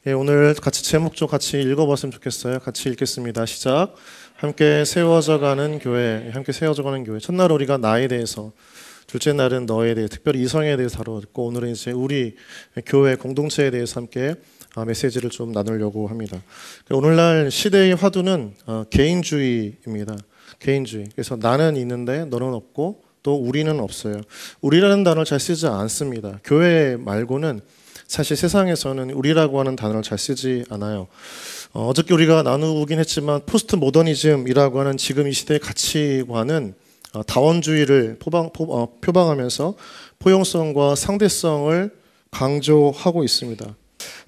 예, 오늘 같이 제목 좀 같이 읽어봤으면 좋겠어요. 같이 읽겠습니다. 시작. 함께 세워져가는 교회, 함께 세워져가는 교회. 첫날 우리가 나에 대해서, 둘째 날은 너에 대해, 특별히 이성에 대해서 다뤘고, 오늘은 이제 우리 교회 공동체에 대해서 함께 메시지를 좀 나누려고 합니다. 오늘날 시대의 화두는 개인주의입니다. 개인주의. 그래서 나는 있는데 너는 없고 또 우리는 없어요. 우리라는 단어를 잘 쓰지 않습니다. 교회 말고는 사실 세상에서는 우리라고 하는 단어를 잘 쓰지 않아요. 어저께 우리가 나누긴 했지만 포스트 모더니즘이라고 하는 지금 이 시대의 가치관은 다원주의를 표방하면서 포용성과 상대성을 강조하고 있습니다.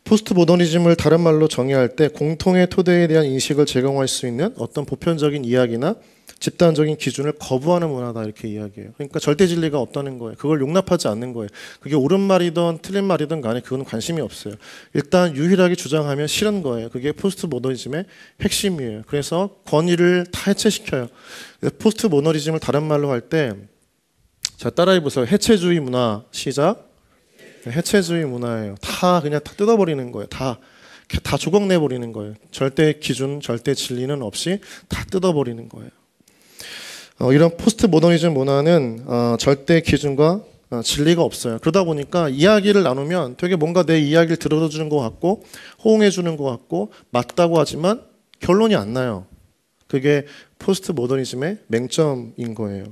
포스트 모더니즘을 다른 말로 정의할 때 공통의 토대에 대한 인식을 제공할 수 있는 어떤 보편적인 이야기나 집단적인 기준을 거부하는 문화다, 이렇게 이야기해요. 그러니까 절대 진리가 없다는 거예요. 그걸 용납하지 않는 거예요. 그게 옳은 말이든 틀린 말이든 간에 그건 관심이 없어요. 일단 유일하게 주장하면 싫은 거예요. 그게 포스트 모더니즘의 핵심이에요. 그래서 권위를 다 해체시켜요. 포스트 모더니즘을 다른 말로 할 때, 자, 따라해보세요. 해체주의 문화. 시작. 해체주의 문화예요. 다 그냥 다 뜯어버리는 거예요. 다 조각 내버리는 거예요. 절대 기준, 절대 진리는 없이 다 뜯어버리는 거예요. 이런 포스트 모더니즘 문화는 절대 기준과 진리가 없어요. 그러다 보니까 이야기를 나누면 되게 뭔가 내 이야기를 들어주는 것 같고 호응해 주는 것 같고 맞다고 하지만 결론이 안 나요. 그게 포스트 모더니즘의 맹점인 거예요.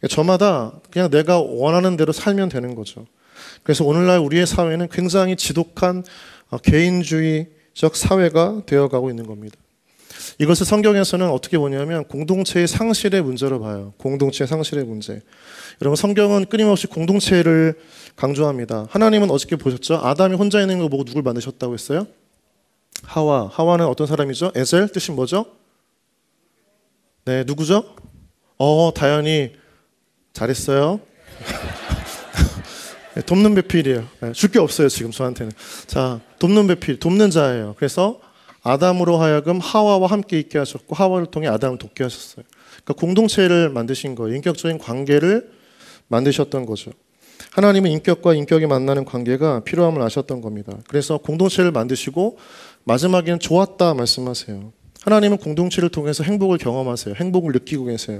저마다 그냥 내가 원하는 대로 살면 되는 거죠. 그래서 오늘날 우리의 사회는 굉장히 지독한 개인주의적 사회가 되어가고 있는 겁니다. 이것을 성경에서는 어떻게 보냐면 공동체의 상실의 문제로 봐요. 공동체의 상실의 문제. 여러분, 성경은 끊임없이 공동체를 강조합니다. 하나님은 어저께 보셨죠? 아담이 혼자 있는 거 보고 누굴 만드셨다고 했어요? 하와는 어떤 사람이죠? 에젤, 뜻이 뭐죠? 네, 누구죠? 다현이 잘했어요. 돕는 배필이에요. 줄 게 없어요, 지금 저한테는. 자, 돕는 배필, 돕는 자예요. 그래서 아담으로 하여금 하와와 함께 있게 하셨고 하와를 통해 아담을 돕게 하셨어요. 그러니까 공동체를 만드신 거예요. 인격적인 관계를 만드셨던 거죠. 하나님은 인격과 인격이 만나는 관계가 필요함을 아셨던 겁니다. 그래서 공동체를 만드시고 마지막에는 좋았다 말씀하세요. 하나님은 공동체를 통해서 행복을 경험하세요. 행복을 느끼고 계세요.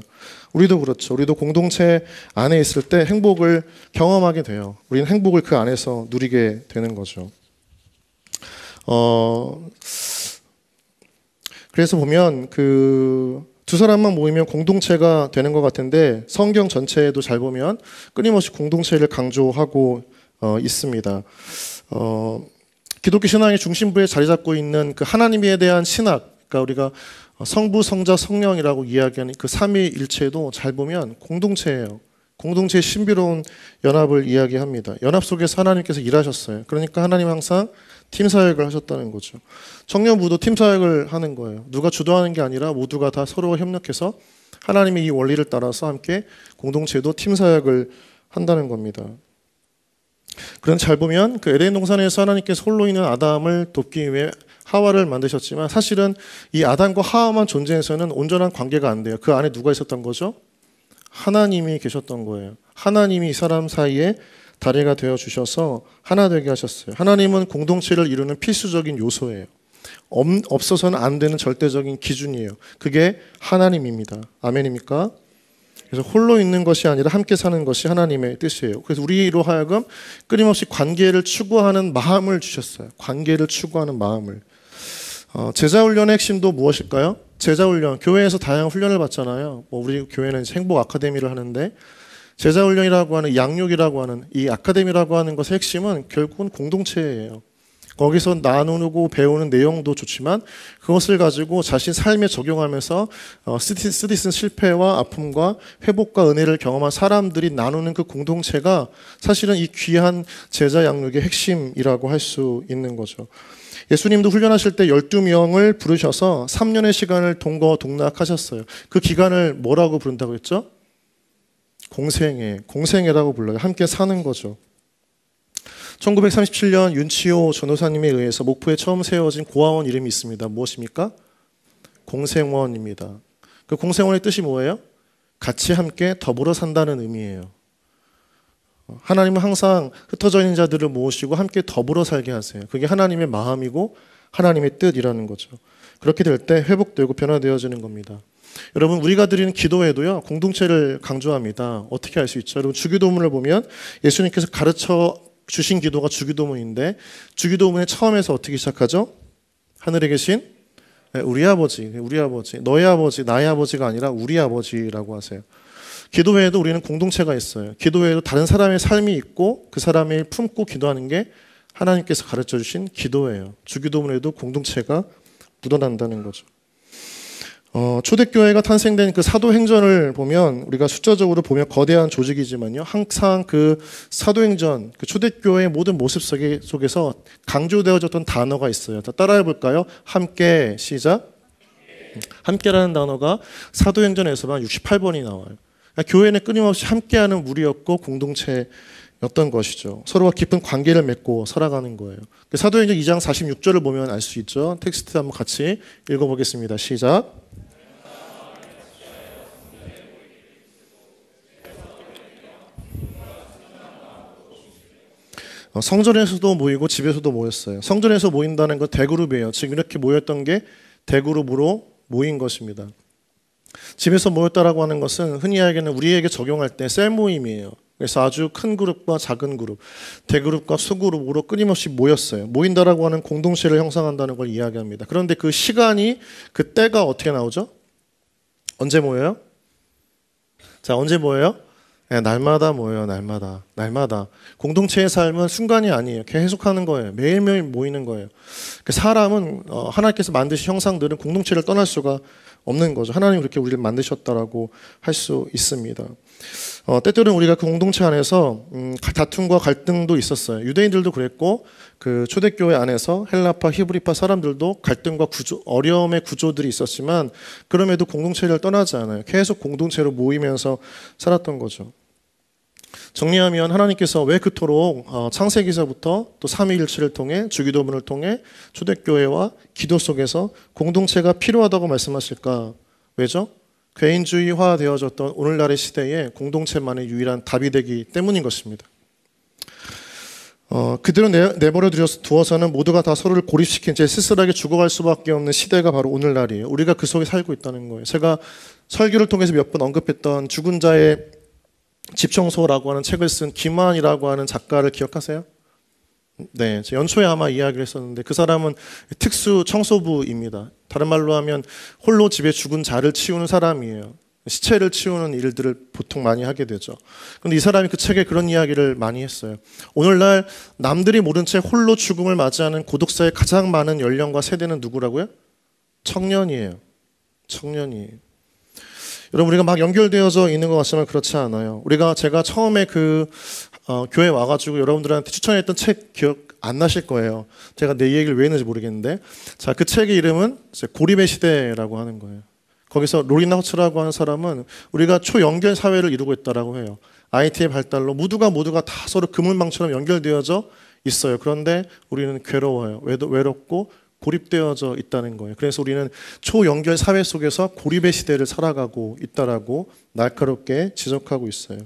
우리도 그렇죠. 우리도 공동체 안에 있을 때 행복을 경험하게 돼요. 우리는 행복을 그 안에서 누리게 되는 거죠. 그래서 보면 두 사람만 모이면 공동체가 되는 것 같은데 성경 전체에도 잘 보면 끊임없이 공동체를 강조하고 있습니다. 기독교 신앙의 중심부에 자리 잡고 있는 그 하나님에 대한 신학, 그러니까 우리가 성부, 성자, 성령이라고 이야기하는 그 삼위일체도 잘 보면 공동체예요. 공동체의 신비로운 연합을 이야기합니다. 연합 속에서 하나님께서 일하셨어요. 그러니까 하나님은 항상 팀 사역을 하셨다는 거죠. 청년부도 팀 사역을 하는 거예요. 누가 주도하는 게 아니라 모두가 다 서로 협력해서 하나님의 이 원리를 따라서 함께 공동체도 팀 사역을 한다는 겁니다. 그런데 잘 보면 그 에덴 동산에서 하나님께서 홀로 있는 아담을 돕기 위해 하와를 만드셨지만 사실은 이 아담과 하와만 존재해서는 온전한 관계가 안 돼요. 그 안에 누가 있었던 거죠? 하나님이 계셨던 거예요. 하나님이 이 사람 사이에 다리가 되어 주셔서 하나 되게 하셨어요. 하나님은 공동체를 이루는 필수적인 요소예요. 없어서는 안 되는 절대적인 기준이에요. 그게 하나님입니다. 아멘입니까? 그래서 홀로 있는 것이 아니라 함께 사는 것이 하나님의 뜻이에요. 그래서 우리로 하여금 끊임없이 관계를 추구하는 마음을 주셨어요. 관계를 추구하는 마음을. 제자훈련의 핵심도 무엇일까요? 제자훈련, 교회에서 다양한 훈련을 받잖아요. 우리 교회는 행복 아카데미를 하는데 제자훈련이라고 하는 양육이라고 하는 이 아카데미라고 하는 것의 핵심은 결국은 공동체예요. 거기서 나누고 배우는 내용도 좋지만 그것을 가지고 자신 삶에 적용하면서 쓰디쓴 실패와 아픔과 회복과 은혜를 경험한 사람들이 나누는 그 공동체가 사실은 이 귀한 제자 양육의 핵심이라고 할 수 있는 거죠. 예수님도 훈련하실 때 12명을 부르셔서 3년의 시간을 동거동락하셨어요. 그 기간을 뭐라고 부른다고 했죠? 공생애라고 불러요. 함께 사는 거죠. 1937년 윤치호 전도사님에 의해서 목포에 처음 세워진 고아원 이름이 있습니다. 무엇입니까? 공생원입니다. 그 공생원의 뜻이 뭐예요? 같이 함께 더불어 산다는 의미예요. 하나님은 항상 흩어져 있는 자들을 모으시고 함께 더불어 살게 하세요. 그게 하나님의 마음이고 하나님의 뜻이라는 거죠. 그렇게 될 때 회복되고 변화되어지는 겁니다. 여러분, 우리가 드리는 기도에도요, 공동체를 강조합니다. 어떻게 할 수 있죠? 여러분, 주기도문을 보면 예수님께서 가르쳐 주신 기도가 주기도문인데, 주기도문의 처음에서 어떻게 시작하죠? 하늘에 계신 우리 아버지, 너의 아버지, 나의 아버지가 아니라 우리 아버지라고 하세요. 기도회에도 우리는 공동체가 있어요. 기도회에도 다른 사람의 삶이 있고 그 사람을 품고 기도하는 게 하나님께서 가르쳐 주신 기도예요. 주기도문에도 공동체가 묻어난다는 거죠. 초대교회가 탄생된 그 사도행전을 보면 우리가 숫자적으로 보면 거대한 조직이지만요, 항상 그 사도행전, 그 초대교회의 모든 모습 속에서 강조되어졌던 단어가 있어요. 다 따라해 볼까요? 함께, 시작. 함께라는 단어가 사도행전에서만 68번이 나와요. 그러니까 교회는 끊임없이 함께하는 무리였고 공동체였던 것이죠. 서로가 깊은 관계를 맺고 살아가는 거예요. 사도행전 2장 46절을 보면 알 수 있죠. 텍스트 한번 같이 읽어보겠습니다. 시작. 성전에서도 모이고 집에서도 모였어요. 성전에서 모인다는 건 대그룹이에요. 지금 이렇게 모였던 게 대그룹으로 모인 것입니다. 집에서 모였다라고 하는 것은 흔히 이야기하는 우리에게 적용할 때 셀 모임이에요. 그래서 아주 큰 그룹과 작은 그룹, 대그룹과 소그룹으로 끊임없이 모였어요. 모인다라고 하는 공동체를 형성한다는 걸 이야기합니다. 그런데 그 시간이, 그 때가 어떻게 나오죠? 언제 모여요? 자, 언제 모여요? 네, 날마다 모여요. 날마다. 공동체의 삶은 순간이 아니에요. 계속하는 거예요. 매일매일 모이는 거예요. 사람은 하나님께서 만드신 형상들은 공동체를 떠날 수가 없는 거죠. 하나님 그렇게 우리를 만드셨다라고 할 수 있습니다. 때때로는 우리가 그 공동체 안에서 다툼과 갈등도 있었어요. 유대인들도 그랬고 그 초대교회 안에서 헬라파, 히브리파 사람들도 갈등과 어려움의 구조들이 있었지만 그럼에도 공동체를 떠나지 않아요. 계속 공동체로 모이면서 살았던 거죠. 정리하면 하나님께서 왜 그토록 창세기서부터 또 삼위일체를 통해 주기도문을 통해 초대교회와 기도 속에서 공동체가 필요하다고 말씀하실까? 왜죠? 개인주의화 되어졌던 오늘날의 시대에 공동체만의 유일한 답이 되기 때문인 것입니다. 그대로 내버려 두어서는 모두가 다 서로를 고립시킨 채 쓸쓸하게 죽어갈 수밖에 없는 시대가 바로 오늘날이에요. 우리가 그 속에 살고 있다는 거예요. 제가 설교를 통해서 몇 번 언급했던 죽은 자의 집청소라고 하는 책을 쓴 김환이라고 하는 작가를 기억하세요? 네, 연초에 아마 이야기를 했었는데 그 사람은 특수 청소부입니다. 다른 말로 하면 홀로 집에 죽은 자를 치우는 사람이에요. 시체를 치우는 일들을 보통 많이 하게 되죠. 그런데 이 사람이 그 책에 그런 이야기를 많이 했어요. 오늘날 남들이 모른 채 홀로 죽음을 맞이하는 고독사의 가장 많은 연령과 세대는 누구라고요? 청년이에요. 여러분, 우리가 막 연결되어져 있는 것 같지만 그렇지 않아요. 제가 처음에 교회 와가지고 여러분들한테 추천했던 책 기억 안 나실 거예요. 제가 내 얘기를 왜 했는지 모르겠는데, 자, 그 책의 이름은 고립의 시대라고 하는 거예요. 거기서 로리나 허츠라고 하는 사람은 우리가 초연결 사회를 이루고 있다라고 해요. IT의 발달로 모두가 다 서로 그물망처럼 연결되어져 있어요. 그런데 우리는 괴로워요. 외롭고 고립되어져 있다는 거예요. 그래서 우리는 초연결 사회 속에서 고립의 시대를 살아가고 있다라고 날카롭게 지적하고 있어요.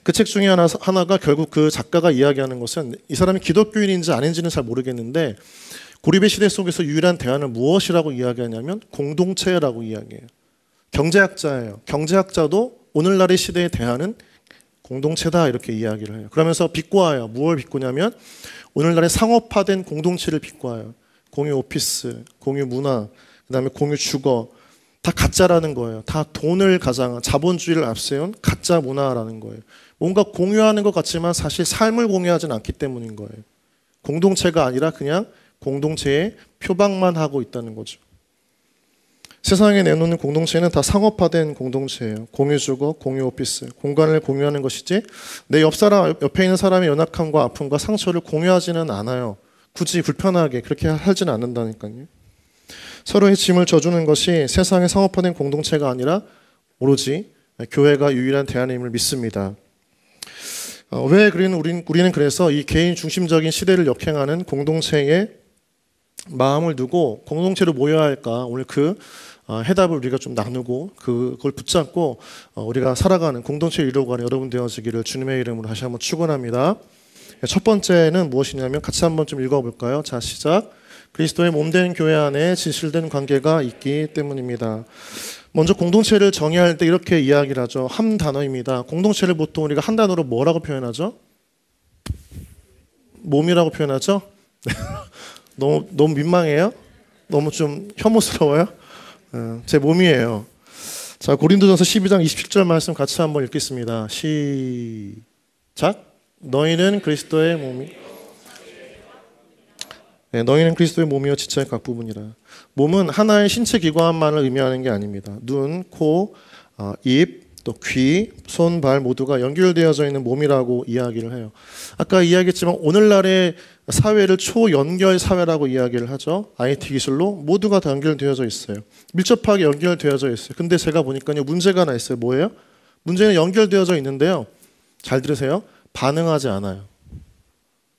그 책 중에 하나가 결국 그 작가가 이야기하는 것은 이 사람이 기독교인인지 아닌지는 잘 모르겠는데 고립의 시대 속에서 유일한 대안은 무엇이라고 이야기하냐면 공동체라고 이야기해요. 경제학자예요. 경제학자도 오늘날의 시대의 대안은 공동체다 이렇게 이야기를 해요. 그러면서 비꼬아요. 무엇을 비꼬냐면 오늘날의 상업화된 공동체를 비꼬아요. 공유 오피스, 공유 문화, 그다음에 공유 주거 다 가짜라는 거예요. 다 돈을 가장한 자본주의를 앞세운 가짜 문화라는 거예요. 뭔가 공유하는 것 같지만 사실 삶을 공유하진 않기 때문인 거예요. 공동체가 아니라 그냥 공동체의 표방만 하고 있다는 거죠. 세상에 내놓는 공동체는 다 상업화된 공동체예요. 공유 주거, 공유 오피스, 공간을 공유하는 것이지 내 옆에 있는 사람의 연약함과 아픔과 상처를 공유하지는 않아요. 굳이 불편하게 그렇게 하지는 않는다니까요. 서로의 짐을 져주는 것이 세상의 상업화된 공동체가 아니라 오로지 교회가 유일한 대안임을 믿습니다. 왜 우리는 그래서 이 개인 중심적인 시대를 역행하는 공동체에 마음을 두고 공동체로 모여야 할까? 오늘 그 해답을 우리가 좀 나누고 그걸 붙잡고 우리가 살아가는 공동체를 이루어가는 여러분 되어지기를 주님의 이름으로 다시 한번 축원합니다. 첫 번째는 무엇이냐면 같이 한번 좀 읽어볼까요? 자, 시작. 그리스도의 몸된 교회 안에 진실된 관계가 있기 때문입니다. 먼저 공동체를 정의할 때 이렇게 이야기를 하죠. 한 단어입니다. 공동체를 보통 우리가 한 단어로 뭐라고 표현하죠? 몸이라고 표현하죠? 너무 민망해요? 너무 좀 혐오스러워요? 제 몸이에요. 자, 고린도전서 12장 27절 말씀 같이 한번 읽겠습니다. 시작. 너희는 그리스도의 몸이 너희는 그리스도의 몸이요 지체의 각 부분이라. 몸은 하나의 신체 기관만을 의미하는 게 아닙니다. 눈, 코, 입, 또 귀, 손, 발 모두가 연결되어져 있는 몸이라고 이야기를 해요. 아까 이야기했지만 오늘날의 사회를 초연결 사회라고 이야기를 하죠. IT 기술로 모두가 다 연결되어져 있어요. 밀접하게 연결되어져 있어요. 근데 제가 보니까요, 문제가 하나 있어요. 뭐예요? 문제는 연결되어져 있는데요. 잘 들으세요. 반응하지 않아요.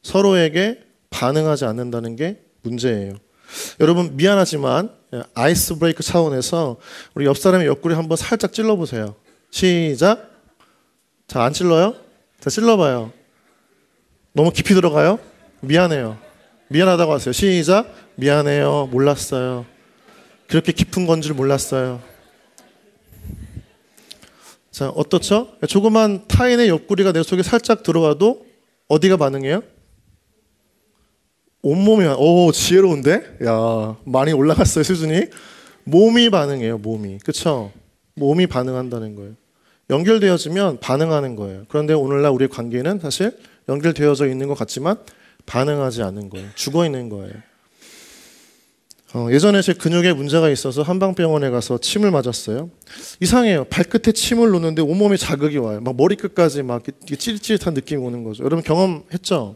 서로에게 반응하지 않는다는 게 문제예요. 여러분 미안하지만 아이스 브레이크 차원에서 우리 옆 사람의 옆구리 한번 살짝 찔러보세요. 시작. 자, 안 찔러요? 자, 찔러봐요. 너무 깊이 들어가요? 미안해요. 미안하다고 하세요. 시작. 미안해요. 몰랐어요. 그렇게 깊은 건 줄 몰랐어요. 자, 어떻죠? 조그만 타인의 옆구리가 내 속에 살짝 들어와도 어디가 반응해요? 온몸이, 오, 지혜로운데? 야, 많이 올라갔어요, 수준이. 몸이 반응해요, 몸이. 그쵸? 몸이 반응한다는 거예요. 연결되어지면 반응하는 거예요. 그런데 오늘날 우리의 관계는 사실 연결되어져 있는 것 같지만 반응하지 않는 거예요. 죽어 있는 거예요. 예전에 제 근육에 문제가 있어서 한방병원에 가서 침을 맞았어요. 이상해요. 발끝에 침을 놓는데 온몸에 자극이 와요. 막 머리끝까지 막 찌릿찌릿한 느낌이 오는 거죠. 여러분 경험했죠?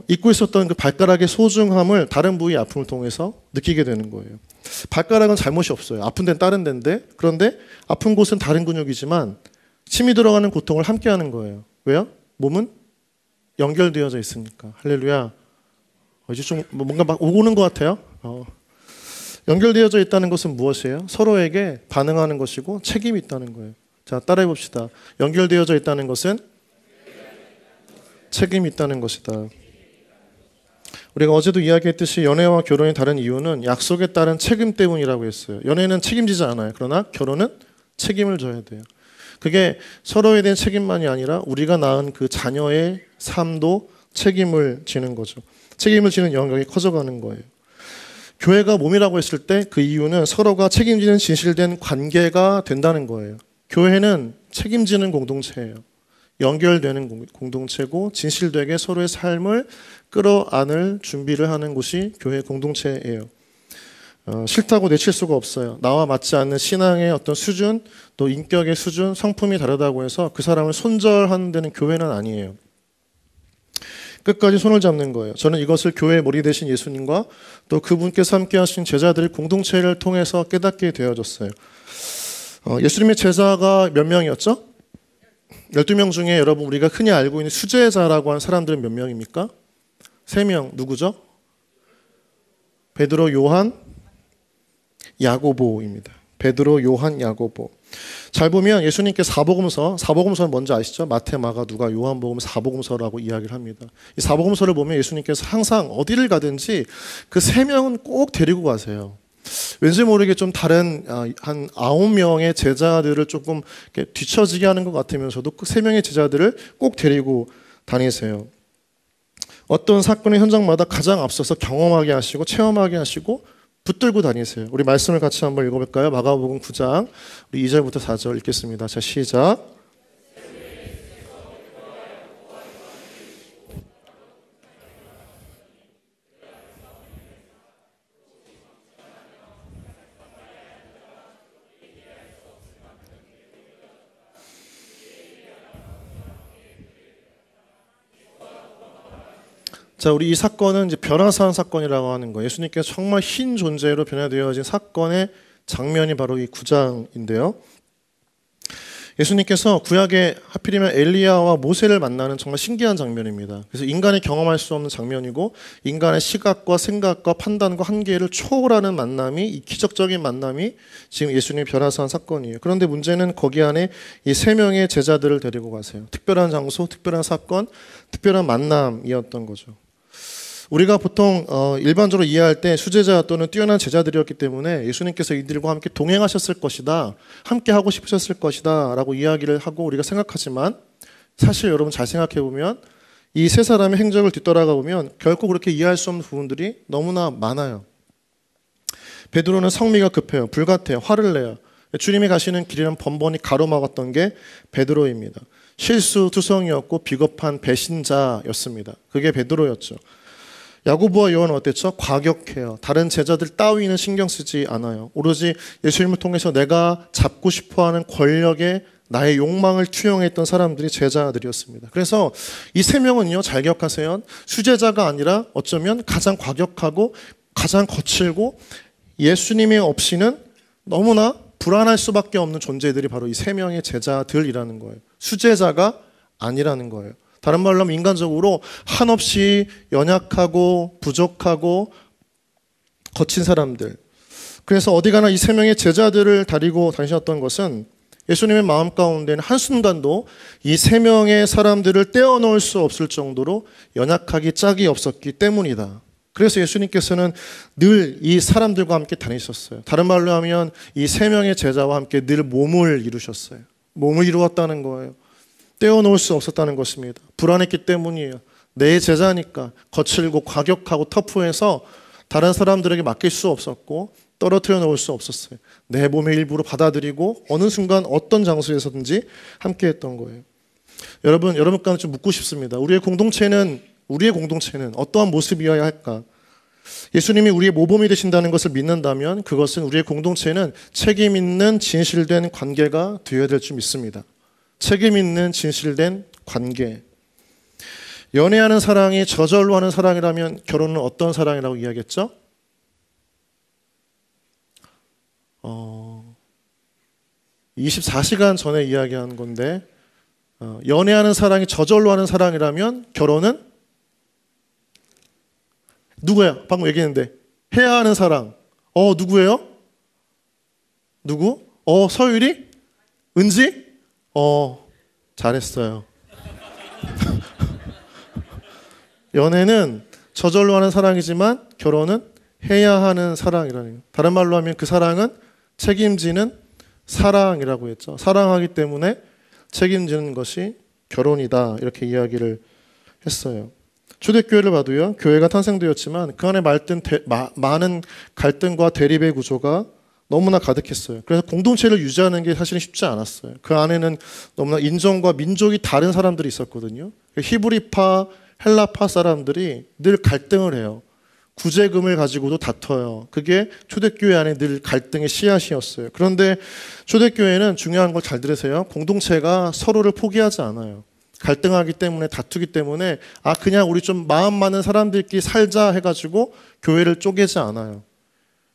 잊고 있었던 그 발가락의 소중함을 다른 부위의 아픔을 통해서 느끼게 되는 거예요. 발가락은 잘못이 없어요. 아픈 데는 다른 데인데, 그런데 아픈 곳은 다른 근육이지만 침이 들어가는 고통을 함께 하는 거예요. 왜요? 몸은 연결되어져 있으니까. 할렐루야. 이제 좀 뭔가 막 오고는 것 같아요. 연결되어져 있다는 것은 무엇이에요? 서로에게 반응하는 것이고 책임이 있다는 거예요. 자, 따라해 봅시다. 연결되어져 있다는 것은 책임이 있다는 것이다. 우리가 어제도 이야기했듯이 연애와 결혼이 다른 이유는 약속에 따른 책임 때문이라고 했어요. 연애는 책임지지 않아요. 그러나 결혼은 책임을 져야 돼요. 그게 서로에 대한 책임만이 아니라 우리가 낳은 그 자녀의 삶도 책임을 지는 거죠. 책임을 지는 영역이 커져가는 거예요. 교회가 몸이라고 했을 때 그 이유는 서로가 책임지는 진실된 관계가 된다는 거예요. 교회는 책임지는 공동체예요. 연결되는 공동체고 진실되게 서로의 삶을 끌어안을 준비를 하는 곳이 교회 공동체예요. 싫다고 내칠 수가 없어요. 나와 맞지 않는 신앙의 어떤 수준, 또 인격의 수준, 성품이 다르다고 해서 그 사람을 손절하는 데는 교회는 아니에요. 끝까지 손을 잡는 거예요. 저는 이것을 교회의 머리 되신 예수님과 또 그분께서 함께 하신 제자들의 공동체를 통해서 깨닫게 되어졌어요. 예수님의 제자가 몇 명이었죠? 12명 중에 여러분 우리가 흔히 알고 있는 수제자라고 하는 사람들은 몇 명입니까? 3명. 누구죠? 베드로, 요한, 야고보입니다. 베드로, 요한, 야고보. 잘 보면 예수님께 사복음서는 뭔지 아시죠? 마태, 마가, 누가, 요한복음 사복음서라고 이야기를 합니다. 이 사복음서를 보면 예수님께서 항상 어디를 가든지 그 3명은 꼭 데리고 가세요. 왠지 모르게 좀 다른 한 9명의 제자들을 조금 뒤처지게 하는 것 같으면서도 그 3명의 제자들을 꼭 데리고 다니세요. 어떤 사건의 현장마다 가장 앞서서 경험하게 하시고 체험하게 하시고 붙들고 다니세요. 우리 말씀을 같이 한번 읽어볼까요? 마가복음 9장 우리 2절부터 4절 읽겠습니다. 자, 시작. 자, 우리 이 사건은 이제 변화산 사건이라고 하는 거예요. 예수님께서 정말 흰 존재로 변화되어진 사건의 장면이 바로 이 9장인데요. 예수님께서 구약에 하필이면 엘리야와 모세를 만나는 정말 신기한 장면입니다. 그래서 인간이 경험할 수 없는 장면이고 인간의 시각과 생각과 판단과 한계를 초월하는 만남이, 이 기적적인 만남이 지금 예수님이 변화서 한 사건이에요. 그런데 문제는 거기 안에 이 세 명의 제자들을 데리고 가세요. 특별한 장소, 특별한 사건, 특별한 만남이었던 거죠. 우리가 보통 일반적으로 이해할 때 수제자 또는 뛰어난 제자들이었기 때문에 예수님께서 이들과 함께 동행하셨을 것이다, 함께 하고 싶으셨을 것이다 라고 이야기를 하고 우리가 생각하지만, 사실 여러분 잘 생각해 보면 이 세 사람의 행적을 뒤돌아가 보면 결코 그렇게 이해할 수 없는 부분들이 너무나 많아요. 베드로는 성미가 급해요. 불같아요. 화를 내요. 주님이 가시는 길에는 번번이 가로막았던 게 베드로입니다. 실수투성이었고 비겁한 배신자였습니다. 그게 베드로였죠. 야고보와 요한은 어땠죠? 과격해요. 다른 제자들 따위는 신경 쓰지 않아요. 오로지 예수님을 통해서 내가 잡고 싶어하는 권력에 나의 욕망을 투영했던 사람들이 제자들이었습니다. 그래서 이 세 명은요, 잘 기억하세요. 수제자가 아니라 어쩌면 가장 과격하고 가장 거칠고 예수님이 없이는 너무나 불안할 수밖에 없는 존재들이 바로 이 세 명의 제자들이라는 거예요. 수제자가 아니라는 거예요. 다른 말로 하면 인간적으로 한없이 연약하고 부족하고 거친 사람들. 그래서 어디 가나 이 세 명의 제자들을 다니고 다니셨던 것은 예수님의 마음 가운데는 한순간도 이 세 명의 사람들을 떼어놓을 수 없을 정도로 연약하기 짝이 없었기 때문이다. 그래서 예수님께서는 늘 이 사람들과 함께 다니셨어요. 다른 말로 하면 이 세 명의 제자와 함께 늘 몸을 이루셨어요. 몸을 이루었다는 거예요. 떼어놓을 수 없었다는 것입니다. 불안했기 때문이에요. 내 제자니까 거칠고 과격하고 터프해서 다른 사람들에게 맡길 수 없었고 떨어뜨려 놓을 수 없었어요. 내 몸의 일부로 받아들이고 어느 순간 어떤 장소에서든지 함께 했던 거예요. 여러분과는 좀 묻고 싶습니다. 우리의 공동체는 어떠한 모습이어야 할까? 예수님이 우리의 모범이 되신다는 것을 믿는다면 그것은 우리의 공동체는 책임 있는 진실된 관계가 되어야 될 줄 믿습니다. 책임 있는 진실된 관계. 연애하는 사랑이 저절로 하는 사랑이라면 결혼은 어떤 사랑이라고 이야기했죠? 24시간 전에 이야기한 건데 연애하는 사랑이 저절로 하는 사랑이라면 결혼은 누구야? 방금 얘기했는데 해야 하는 사랑. 누구예요? 누구? 서율이? 은지? 잘했어요. 연애는 저절로 하는 사랑이지만 결혼은 해야 하는 사랑이라는 거예요. 다른 말로 하면 그 사랑은 책임지는 사랑이라고 했죠. 사랑하기 때문에 책임지는 것이 결혼이다. 이렇게 이야기를 했어요. 초대교회를 봐도요. 교회가 탄생되었지만 그 안에 많은 갈등과 대립의 구조가 너무나 가득했어요. 그래서 공동체를 유지하는 게 사실은 쉽지 않았어요. 그 안에는 너무나 인종과 민족이 다른 사람들이 있었거든요. 히브리파, 헬라파 사람들이 늘 갈등을 해요. 구제금을 가지고도 다퉈요. 그게 초대교회 안에 늘 갈등의 씨앗이었어요. 그런데 초대교회는 중요한 걸 잘 들으세요. 공동체가 서로를 포기하지 않아요. 갈등하기 때문에, 다투기 때문에 그냥 우리 좀 마음 맞는 사람들끼리 살자 해가지고 교회를 쪼개지 않아요.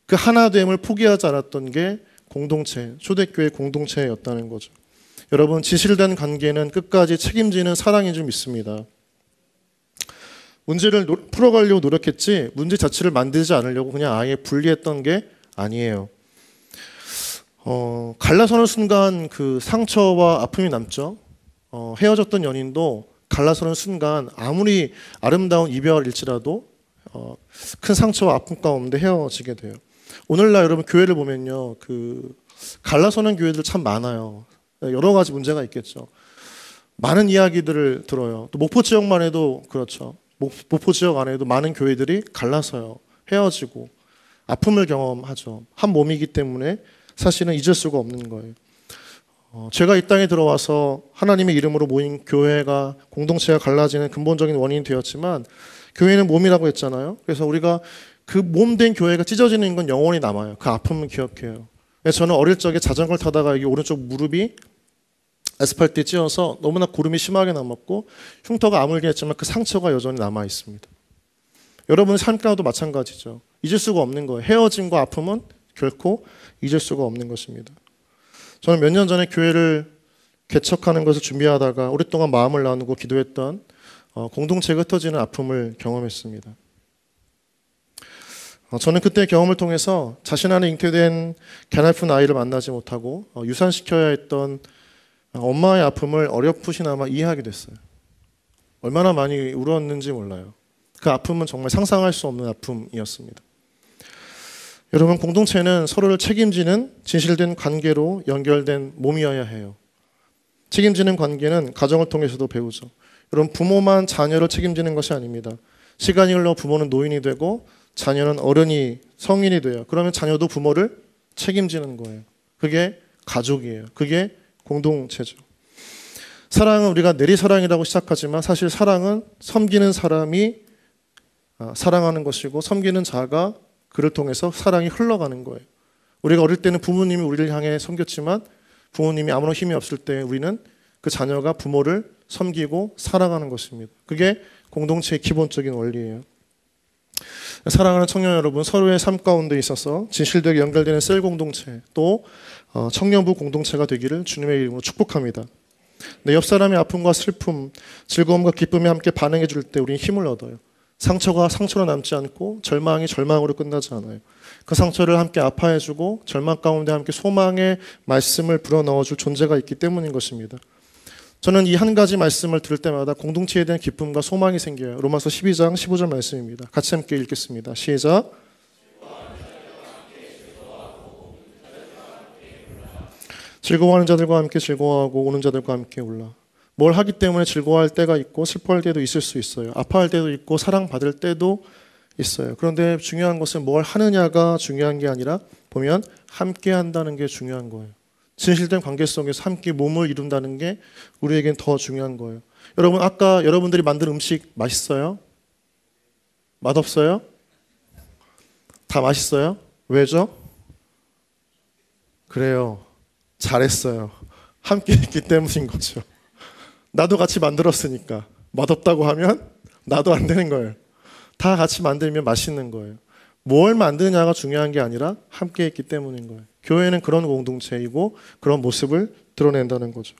그 하나됨을 포기하지 않았던 게 공동체, 초대교회 공동체였다는 거죠. 여러분, 진실된 관계는 끝까지 책임지는 사랑인 줄 믿습니다. 문제를 풀어가려고 노력했지 문제 자체를 만들지 않으려고 그냥 아예 분리했던 게 아니에요. 갈라서는 순간 그 상처와 아픔이 남죠. 헤어졌던 연인도 갈라서는 순간 아무리 아름다운 이별일지라도 큰 상처와 아픔 가운데 헤어지게 돼요. 오늘날 여러분 교회를 보면요, 그 갈라서는 교회들 참 많아요. 여러 가지 문제가 있겠죠. 많은 이야기들을 들어요. 또 목포 지역만 해도 그렇죠. 목포 지역 안에도 많은 교회들이 갈라서요. 헤어지고 아픔을 경험하죠. 한 몸이기 때문에 사실은 잊을 수가 없는 거예요. 제가 이 땅에 들어와서 하나님의 이름으로 모인 교회가, 공동체가 갈라지는 근본적인 원인이 되었지만 교회는 몸이라고 했잖아요. 그래서 우리가 그 몸된 교회가 찢어지는 건 영원히 남아요. 그 아픔을 기억해요. 저는 어릴 적에 자전거를 타다가 여기 오른쪽 무릎이 아스팔트에 찧어서 너무나 고름이 심하게 남았고 흉터가 아물게 했지만 그 상처가 여전히 남아 있습니다. 여러분의 삶 가운데도 마찬가지죠. 잊을 수가 없는 거예요. 헤어짐과 아픔은 결코 잊을 수가 없는 것입니다. 저는 몇 년 전에 교회를 개척하는 것을 준비하다가 오랫동안 마음을 나누고 기도했던 공동체가 흩어지는 아픔을 경험했습니다. 저는 그때 경험을 통해서 자신 안에 잉태된 개나픈 아이를 만나지 못하고 유산시켜야 했던 엄마의 아픔을 어렴풋이나마 이해하게 됐어요. 얼마나 많이 울었는지 몰라요. 그 아픔은 정말 상상할 수 없는 아픔이었습니다. 여러분, 공동체는 서로를 책임지는 진실된 관계로 연결된 몸이어야 해요. 책임지는 관계는 가정을 통해서도 배우죠. 여러분, 부모만 자녀를 책임지는 것이 아닙니다. 시간이 흘러 부모는 노인이 되고 자녀는 어른이 성인이 돼요. 그러면 자녀도 부모를 책임지는 거예요. 그게 가족이에요. 그게 공동체죠. 사랑은 우리가 내리사랑이라고 시작하지만 사실 사랑은 섬기는 사람이 사랑하는 것이고 섬기는 자가 그를 통해서 사랑이 흘러가는 거예요. 우리가 어릴 때는 부모님이 우리를 향해 섬겼지만 부모님이 아무런 힘이 없을 때 우리는 그 자녀가 부모를 섬기고 사랑하는 것입니다. 그게 공동체의 기본적인 원리예요. 사랑하는 청년 여러분, 서로의 삶 가운데 있어서 진실되게 연결되는 셀 공동체, 또 청년부 공동체가 되기를 주님의 이름으로 축복합니다. 내 옆 사람의 아픔과 슬픔, 즐거움과 기쁨에 함께 반응해 줄 때 우리는 힘을 얻어요. 상처가 상처로 남지 않고 절망이 절망으로 끝나지 않아요. 그 상처를 함께 아파해주고 절망 가운데 함께 소망의 말씀을 불어넣어줄 존재가 있기 때문인 것입니다. 저는 이 한 가지 말씀을 들을 때마다 공동체에 대한 기쁨과 소망이 생겨요. 로마서 12장 15절 말씀입니다. 같이 함께 읽겠습니다. 시작. 즐거워하는 자들과 함께 즐거워하고 우는 자들과 함께 울라. 뭘 하기 때문에 즐거워할 때가 있고 슬퍼할 때도 있을 수 있어요. 아파할 때도 있고 사랑받을 때도 있어요. 그런데 중요한 것은 뭘 하느냐가 중요한 게 아니라 보면 함께 한다는 게 중요한 거예요. 진실된 관계 속에서 함께 몸을 이룬다는 게 우리에겐 더 중요한 거예요. 여러분, 아까 여러분들이 만든 음식 맛있어요? 맛없어요? 다 맛있어요? 왜죠? 그래요. 잘했어요. 함께 했기 때문인 거죠. 나도 같이 만들었으니까. 맛없다고 하면 나도 안 되는 거예요. 다 같이 만들면 맛있는 거예요. 뭘 만드냐가 중요한 게 아니라 함께 했기 때문인 거예요. 교회는 그런 공동체이고 그런 모습을 드러낸다는 거죠.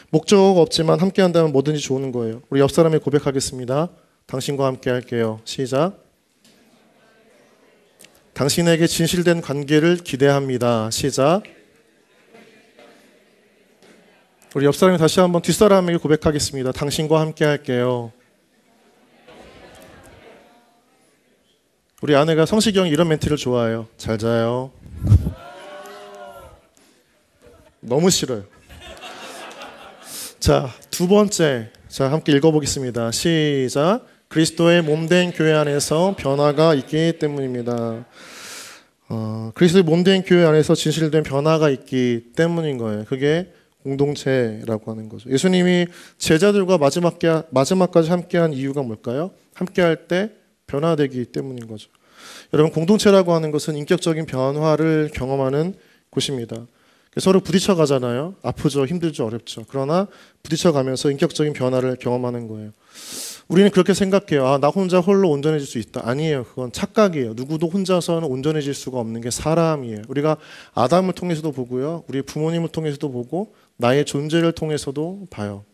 목적 없지만 함께 한다면 뭐든지 좋은 거예요. 우리 옆 사람에 고백하겠습니다. 당신과 함께 할게요. 시작. 당신에게 진실된 관계를 기대합니다. 시작. 우리 옆 사람이 다시 한번 뒷사람에게 고백하겠습니다. 당신과 함께 할게요. 우리 아내가 성시경이 이런 멘트를 좋아해요. 잘 자요. 너무 싫어요. 자, 두 번째. 자, 함께 읽어보겠습니다. 시작. 그리스도의 몸된 교회 안에서 변화가 있기 때문입니다. 그리스도의 몸된 교회 안에서 진실된 변화가 있기 때문인 거예요. 그게 공동체라고 하는 거죠. 예수님이 제자들과 마지막까지 함께한 이유가 뭘까요? 함께할 때 변화되기 때문인 거죠. 여러분, 공동체라고 하는 것은 인격적인 변화를 경험하는 곳입니다. 서로 부딪혀 가잖아요. 아프죠, 힘들죠, 어렵죠. 그러나 부딪혀 가면서 인격적인 변화를 경험하는 거예요. 우리는 그렇게 생각해요. 아, 나 혼자 홀로 온전해질 수 있다. 아니에요. 그건 착각이에요. 누구도 혼자서는 온전해질 수가 없는 게 사람이에요. 우리가 아담을 통해서도 보고요. 우리 부모님을 통해서도 보고 나의 존재를 통해서도 봐요.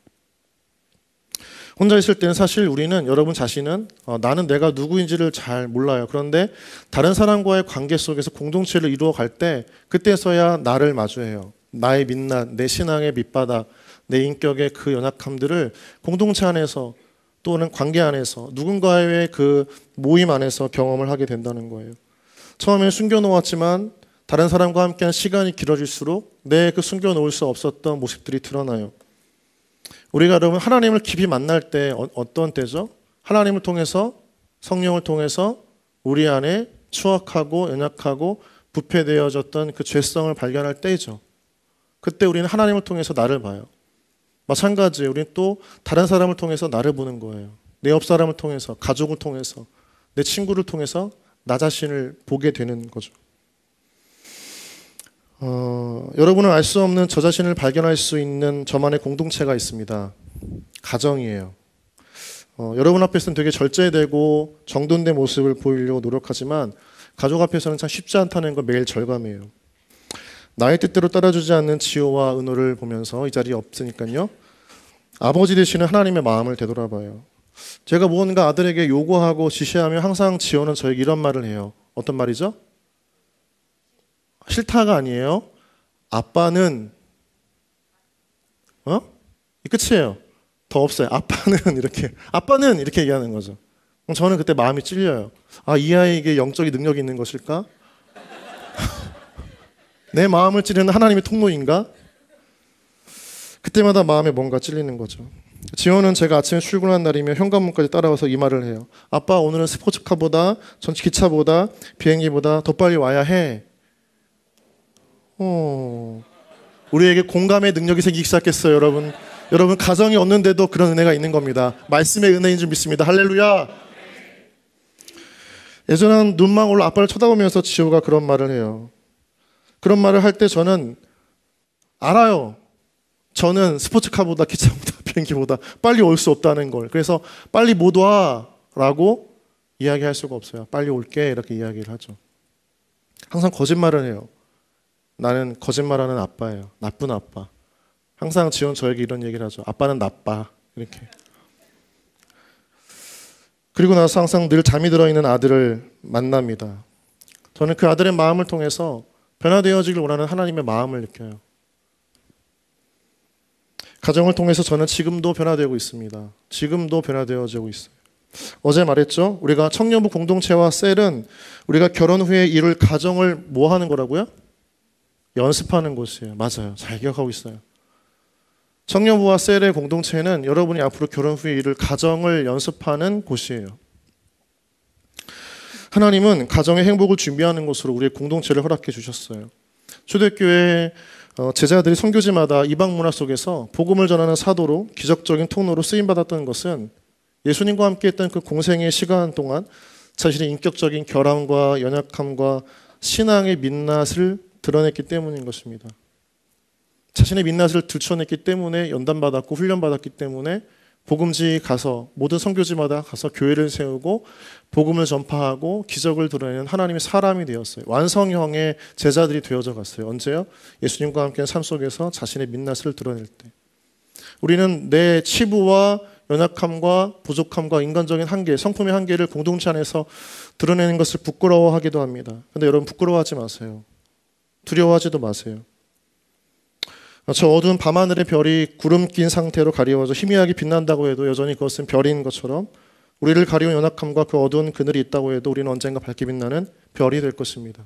혼자 있을 때는 사실 우리는, 여러분 자신은 나는 내가 누구인지를 잘 몰라요. 그런데 다른 사람과의 관계 속에서 공동체를 이루어 갈 때 그때서야 나를 마주해요. 나의 민낯, 내 신앙의 밑바닥, 내 인격의 그 연약함들을 공동체 안에서 또는 관계 안에서 누군가의 그 모임 안에서 경험을 하게 된다는 거예요. 처음에는 숨겨놓았지만 다른 사람과 함께한 시간이 길어질수록 내 그 숨겨놓을 수 없었던 모습들이 드러나요. 우리가 여러분 하나님을 깊이 만날 때 어떤 때죠? 하나님을 통해서, 성령을 통해서 우리 안에 추악하고 연약하고 부패되어졌던 그 죄성을 발견할 때이죠. 그때 우리는 하나님을 통해서 나를 봐요. 마찬가지예요. 우리는 또 다른 사람을 통해서 나를 보는 거예요. 내 옆 사람을 통해서, 가족을 통해서, 내 친구를 통해서 나 자신을 보게 되는 거죠. 여러분은 알 수 없는 저 자신을 발견할 수 있는 저만의 공동체가 있습니다. 가정이에요. 여러분 앞에서는 되게 절제되고 정돈된 모습을 보이려고 노력하지만 가족 앞에서는 참 쉽지 않다는 걸 매일 절감해요. 나의 뜻대로 따라주지 않는 지호와 은호를 보면서 이 자리에 없으니까요. 아버지 되시는 하나님의 마음을 되돌아봐요. 제가 무언가 아들에게 요구하고 지시하면 항상 지호는 저에게 이런 말을 해요. 어떤 말이죠? 싫다가 아니에요. 아빠는 이 끝이에요. 더 없어요. 아빠는 이렇게 얘기하는 거죠. 그럼 저는 그때 마음이 찔려요. 이 아이에게 영적인 능력이 있는 것일까? 내 마음을 찌르는 하나님의 통로인가? 그때마다 마음에 뭔가 찔리는 거죠. 지호는 제가 아침에 출근한 날이며 현관문까지 따라와서 이 말을 해요. 아빠, 오늘은 스포츠카보다 전체 기차보다 비행기보다 더 빨리 와야 해. 우리에게 공감의 능력이 생기기 시작했어요. 여러분 가정이 없는데도 그런 은혜가 있는 겁니다. 말씀의 은혜인 줄 믿습니다. 할렐루야. 예전엔 눈망울로 아빠를 쳐다보면서 지호가 그런 말을 해요. 그런 말을 할 때 저는 알아요. 저는 스포츠카보다 기차보다 비행기보다 빨리 올 수 없다는 걸. 그래서 빨리 못 와 라고 이야기할 수가 없어요. 빨리 올게 이렇게 이야기를 하죠. 항상 거짓말을 해요. 나는 거짓말하는 아빠예요. 나쁜 아빠. 항상 지원 저에게 이런 얘기를 하죠. 아빠는 나빠. 이렇게. 그리고 나서 항상 늘 잠이 들어있는 아들을 만납니다. 저는 그 아들의 마음을 통해서 변화되어지길 원하는 하나님의 마음을 느껴요. 가정을 통해서 저는 지금도 변화되고 있습니다. 지금도 변화되어지고 있어요. 어제 말했죠. 우리가 청년부 공동체와 셀은 우리가 결혼 후에 이룰 가정을 뭐 하는 거라고요? 연습하는 곳이에요. 맞아요. 잘 기억하고 있어요. 청년부와 셀의 공동체는 여러분이 앞으로 결혼 후에 이룰 가정을 연습하는 곳이에요. 하나님은 가정의 행복을 준비하는 곳으로 우리의 공동체를 허락해 주셨어요. 초대교회 제자들이 선교지마다 이방 문화 속에서 복음을 전하는 사도로 기적적인 통로로 쓰임받았던 것은 예수님과 함께했던 그 공생의 시간 동안 자신의 인격적인 결함과 연약함과 신앙의 민낯을 드러냈기 때문인 것입니다. 자신의 민낯을 들춰냈기 때문에 연단받았고 훈련받았기 때문에 복음지 가서 모든 선교지마다 가서 교회를 세우고 복음을 전파하고 기적을 드러내는 하나님의 사람이 되었어요. 완성형의 제자들이 되어져 갔어요. 언제요? 예수님과 함께한 삶 속에서 자신의 민낯을 드러낼 때. 우리는 내 치부와 연약함과 부족함과 인간적인 한계, 성품의 한계를 공동체 안에서 드러내는 것을 부끄러워하기도 합니다. 그런데 여러분 부끄러워하지 마세요. 두려워하지도 마세요. 저 어두운 밤하늘의 별이 구름 낀 상태로 가리워져 희미하게 빛난다고 해도 여전히 그것은 별인 것처럼 우리를 가리운 연약함과 그 어두운 그늘이 있다고 해도 우리는 언젠가 밝게 빛나는 별이 될 것입니다.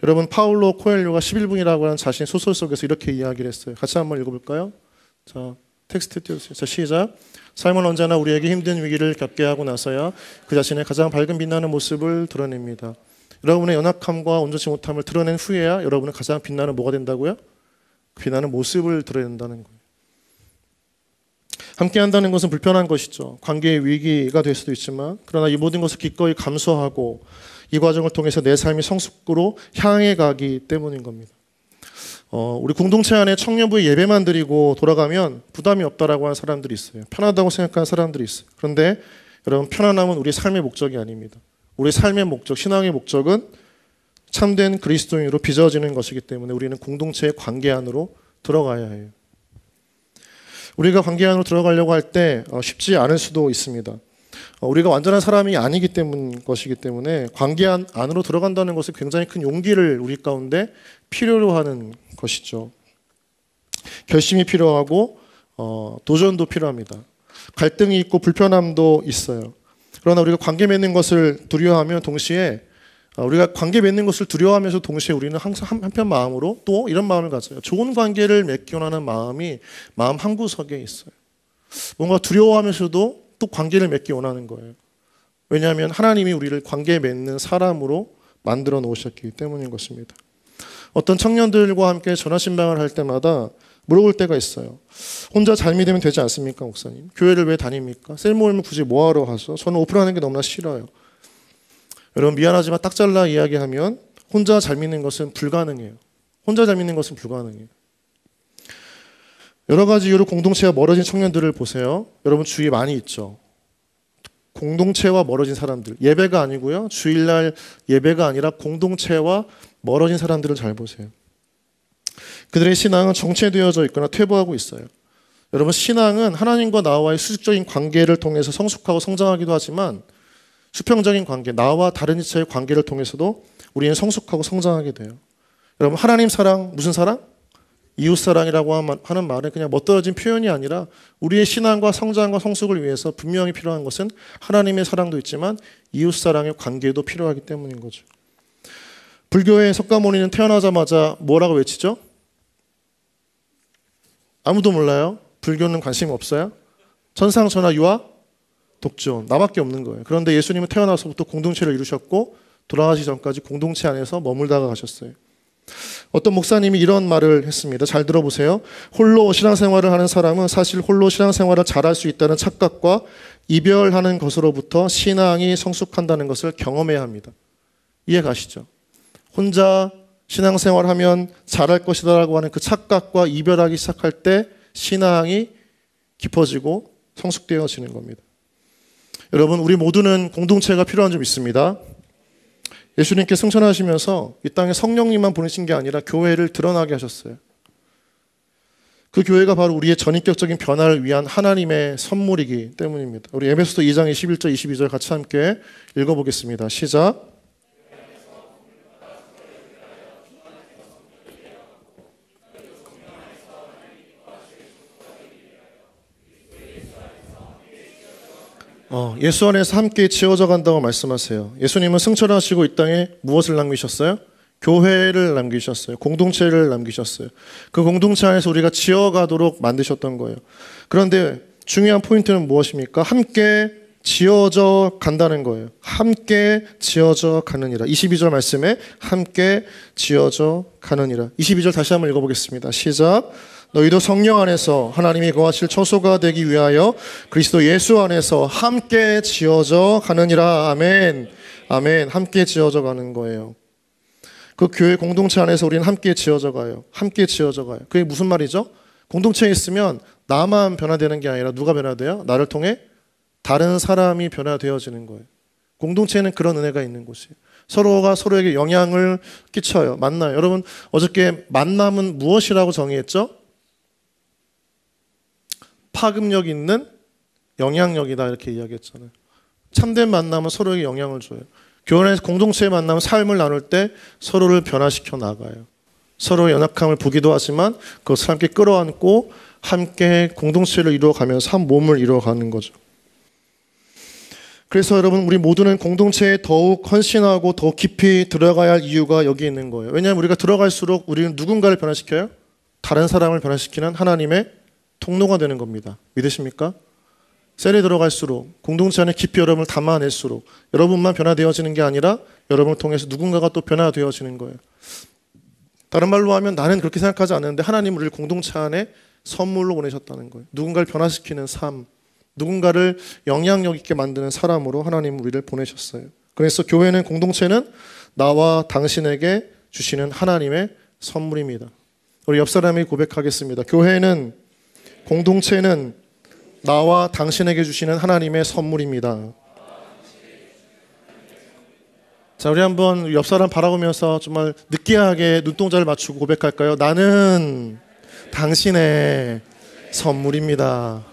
여러분 파울로 코엘료가 11분이라고 하는 자신의 소설 속에서 이렇게 이야기를 했어요. 같이 한번 읽어볼까요? 자, 텍스트 띄워주세요. 자, 시작. 삶은 언제나 우리에게 힘든 위기를 겪게 하고 나서야 그 자신의 가장 밝은 빛나는 모습을 드러냅니다. 여러분의 연약함과 온전치 못함을 드러낸 후에야 여러분은 가장 빛나는 뭐가 된다고요? 빛나는 모습을 드러낸다는 거예요. 함께 한다는 것은 불편한 것이죠. 관계의 위기가 될 수도 있지만 그러나 이 모든 것을 기꺼이 감수하고 이 과정을 통해서 내 삶이 성숙으로 향해 가기 때문인 겁니다. 우리 공동체 안에 청년부의 예배만 드리고 돌아가면 부담이 없다라고 하는 사람들이 있어요. 편하다고 생각하는 사람들이 있어요. 그런데 여러분 편안함은 우리 삶의 목적이 아닙니다. 우리 삶의 목적, 신앙의 목적은 참된 그리스도인으로 빚어지는 것이기 때문에 우리는 공동체의 관계 안으로 들어가야 해요. 우리가 관계 안으로 들어가려고 할 때 쉽지 않을 수도 있습니다. 우리가 완전한 사람이 아니기 것이기 때문에 관계 안으로 들어간다는 것은 굉장히 큰 용기를 우리 가운데 필요로 하는 것이죠. 결심이 필요하고 도전도 필요합니다. 갈등이 있고 불편함도 있어요. 그러나 우리가 관계 맺는 것을 두려워하면 동시에 우리가 관계 맺는 것을 두려워하면서 동시에 우리는 항상 한편 마음으로 또 이런 마음을 가져요. 좋은 관계를 맺기 원하는 마음이 마음 한구석에 있어요. 뭔가 두려워하면서도 또 관계를 맺기 원하는 거예요. 왜냐하면 하나님이 우리를 관계 맺는 사람으로 만들어 놓으셨기 때문인 것입니다. 어떤 청년들과 함께 전화신방을 할 때마다 물어볼 때가 있어요. 혼자 잘 믿으면 되지 않습니까, 목사님? 교회를 왜 다닙니까? 셀 모임을 굳이 뭐하러 가서? 저는 오픈하는 게 너무나 싫어요. 여러분 미안하지만 딱 잘라 이야기하면 혼자 잘 믿는 것은 불가능해요. 혼자 잘 믿는 것은 불가능해요. 여러 가지 이유로 공동체와 멀어진 청년들을 보세요. 여러분 주위에 많이 있죠. 공동체와 멀어진 사람들. 예배가 아니고요. 주일날 예배가 아니라 공동체와 멀어진 사람들을 잘 보세요. 그들의 신앙은 정체되어져 있거나 퇴보하고 있어요. 여러분, 신앙은 하나님과 나와의 수직적인 관계를 통해서 성숙하고 성장하기도 하지만 수평적인 관계, 나와 다른 이체의 관계를 통해서도 우리는 성숙하고 성장하게 돼요. 여러분, 하나님 사랑, 무슨 사랑? 이웃사랑이라고 하는 말은 그냥 멋들어진 표현이 아니라 우리의 신앙과 성장과 성숙을 위해서 분명히 필요한 것은 하나님의 사랑도 있지만 이웃사랑의 관계도 필요하기 때문인 거죠. 불교의 석가모니는 태어나자마자 뭐라고 외치죠? 아무도 몰라요? 불교는 관심이 없어요? 천상천하 유아 독존, 나밖에 없는 거예요. 그런데 예수님은 태어나서부터 공동체를 이루셨고 돌아가시기 전까지 공동체 안에서 머물다가 가셨어요. 어떤 목사님이 이런 말을 했습니다. 잘 들어보세요. 홀로 신앙생활을 하는 사람은 사실 홀로 신앙생활을 잘할 수 있다는 착각과 이별하는 것으로부터 신앙이 성숙한다는 것을 경험해야 합니다. 이해 가시죠? 혼자 신앙생활하면 잘할 것이다라고 하는 그 착각과 이별하기 시작할 때 신앙이 깊어지고 성숙되어지는 겁니다. 여러분, 우리 모두는 공동체가 필요한 점 있습니다. 예수님께 승천하시면서 이 땅에 성령님만 보내신 게 아니라 교회를 드러나게 하셨어요. 그 교회가 바로 우리의 전인격적인 변화를 위한 하나님의 선물이기 때문입니다. 우리 에베소서 2장 21절 22절 같이 함께 읽어보겠습니다. 시작. 예수 안에서 함께 지어져 간다고 말씀하세요. 예수님은 승천하시고 이 땅에 무엇을 남기셨어요? 교회를 남기셨어요. 공동체를 남기셨어요. 그 공동체 안에서 우리가 지어가도록 만드셨던 거예요. 그런데 중요한 포인트는 무엇입니까? 함께 지어져 간다는 거예요. 함께 지어져 가느니라. 22절 말씀에 함께 지어져 가느니라. 22절 다시 한번 읽어보겠습니다. 시작. 너희도 성령 안에서 하나님이 거하실 처소가 되기 위하여 그리스도 예수 안에서 함께 지어져 가느니라. 아멘. 아멘. 함께 지어져 가는 거예요. 그 교회 공동체 안에서 우리는 함께 지어져 가요. 함께 지어져 가요. 그게 무슨 말이죠? 공동체에 있으면 나만 변화되는 게 아니라 누가 변화돼요? 나를 통해 다른 사람이 변화되어지는 거예요. 공동체에는 그런 은혜가 있는 곳이에요. 서로가 서로에게 영향을 끼쳐요. 만나요. 여러분, 어저께 만남은 무엇이라고 정의했죠? 파급력 있는 영향력이다 이렇게 이야기했잖아요. 참된 만남은 서로에게 영향을 줘요. 교회 안에서 공동체에 만나면 삶을 나눌 때 서로를 변화시켜 나가요. 서로의 연약함을 보기도 하지만 그것을 함께 끌어안고 함께 공동체를 이루어가면서 한 몸을 이루어가는 거죠. 그래서 여러분, 우리 모두는 공동체에 더욱 헌신하고 더 깊이 들어가야 할 이유가 여기 있는 거예요. 왜냐하면 우리가 들어갈수록 우리는 누군가를 변화시켜요? 다른 사람을 변화시키는 하나님의 통로가 되는 겁니다. 믿으십니까? 셀에 들어갈수록 공동체 안에 깊이 여러분을 담아낼수록 여러분만 변화되어지는 게 아니라 여러분을 통해서 누군가가 또 변화되어지는 거예요. 다른 말로 하면 나는 그렇게 생각하지 않는데 하나님은 우리를 공동체 안에 선물로 보내셨다는 거예요. 누군가를 변화시키는 삶, 누군가를 영향력 있게 만드는 사람으로 하나님은 우리를 보내셨어요. 그래서 교회는, 공동체는 나와 당신에게 주시는 하나님의 선물입니다. 우리 옆 사람이 고백하겠습니다. 교회는, 공동체는 나와 당신에게 주시는 하나님의 선물입니다. 자, 우리 한번 옆 사람 바라보면서 정말 느끼하게 눈동자를 맞추고 고백할까요? 나는 당신의 선물입니다.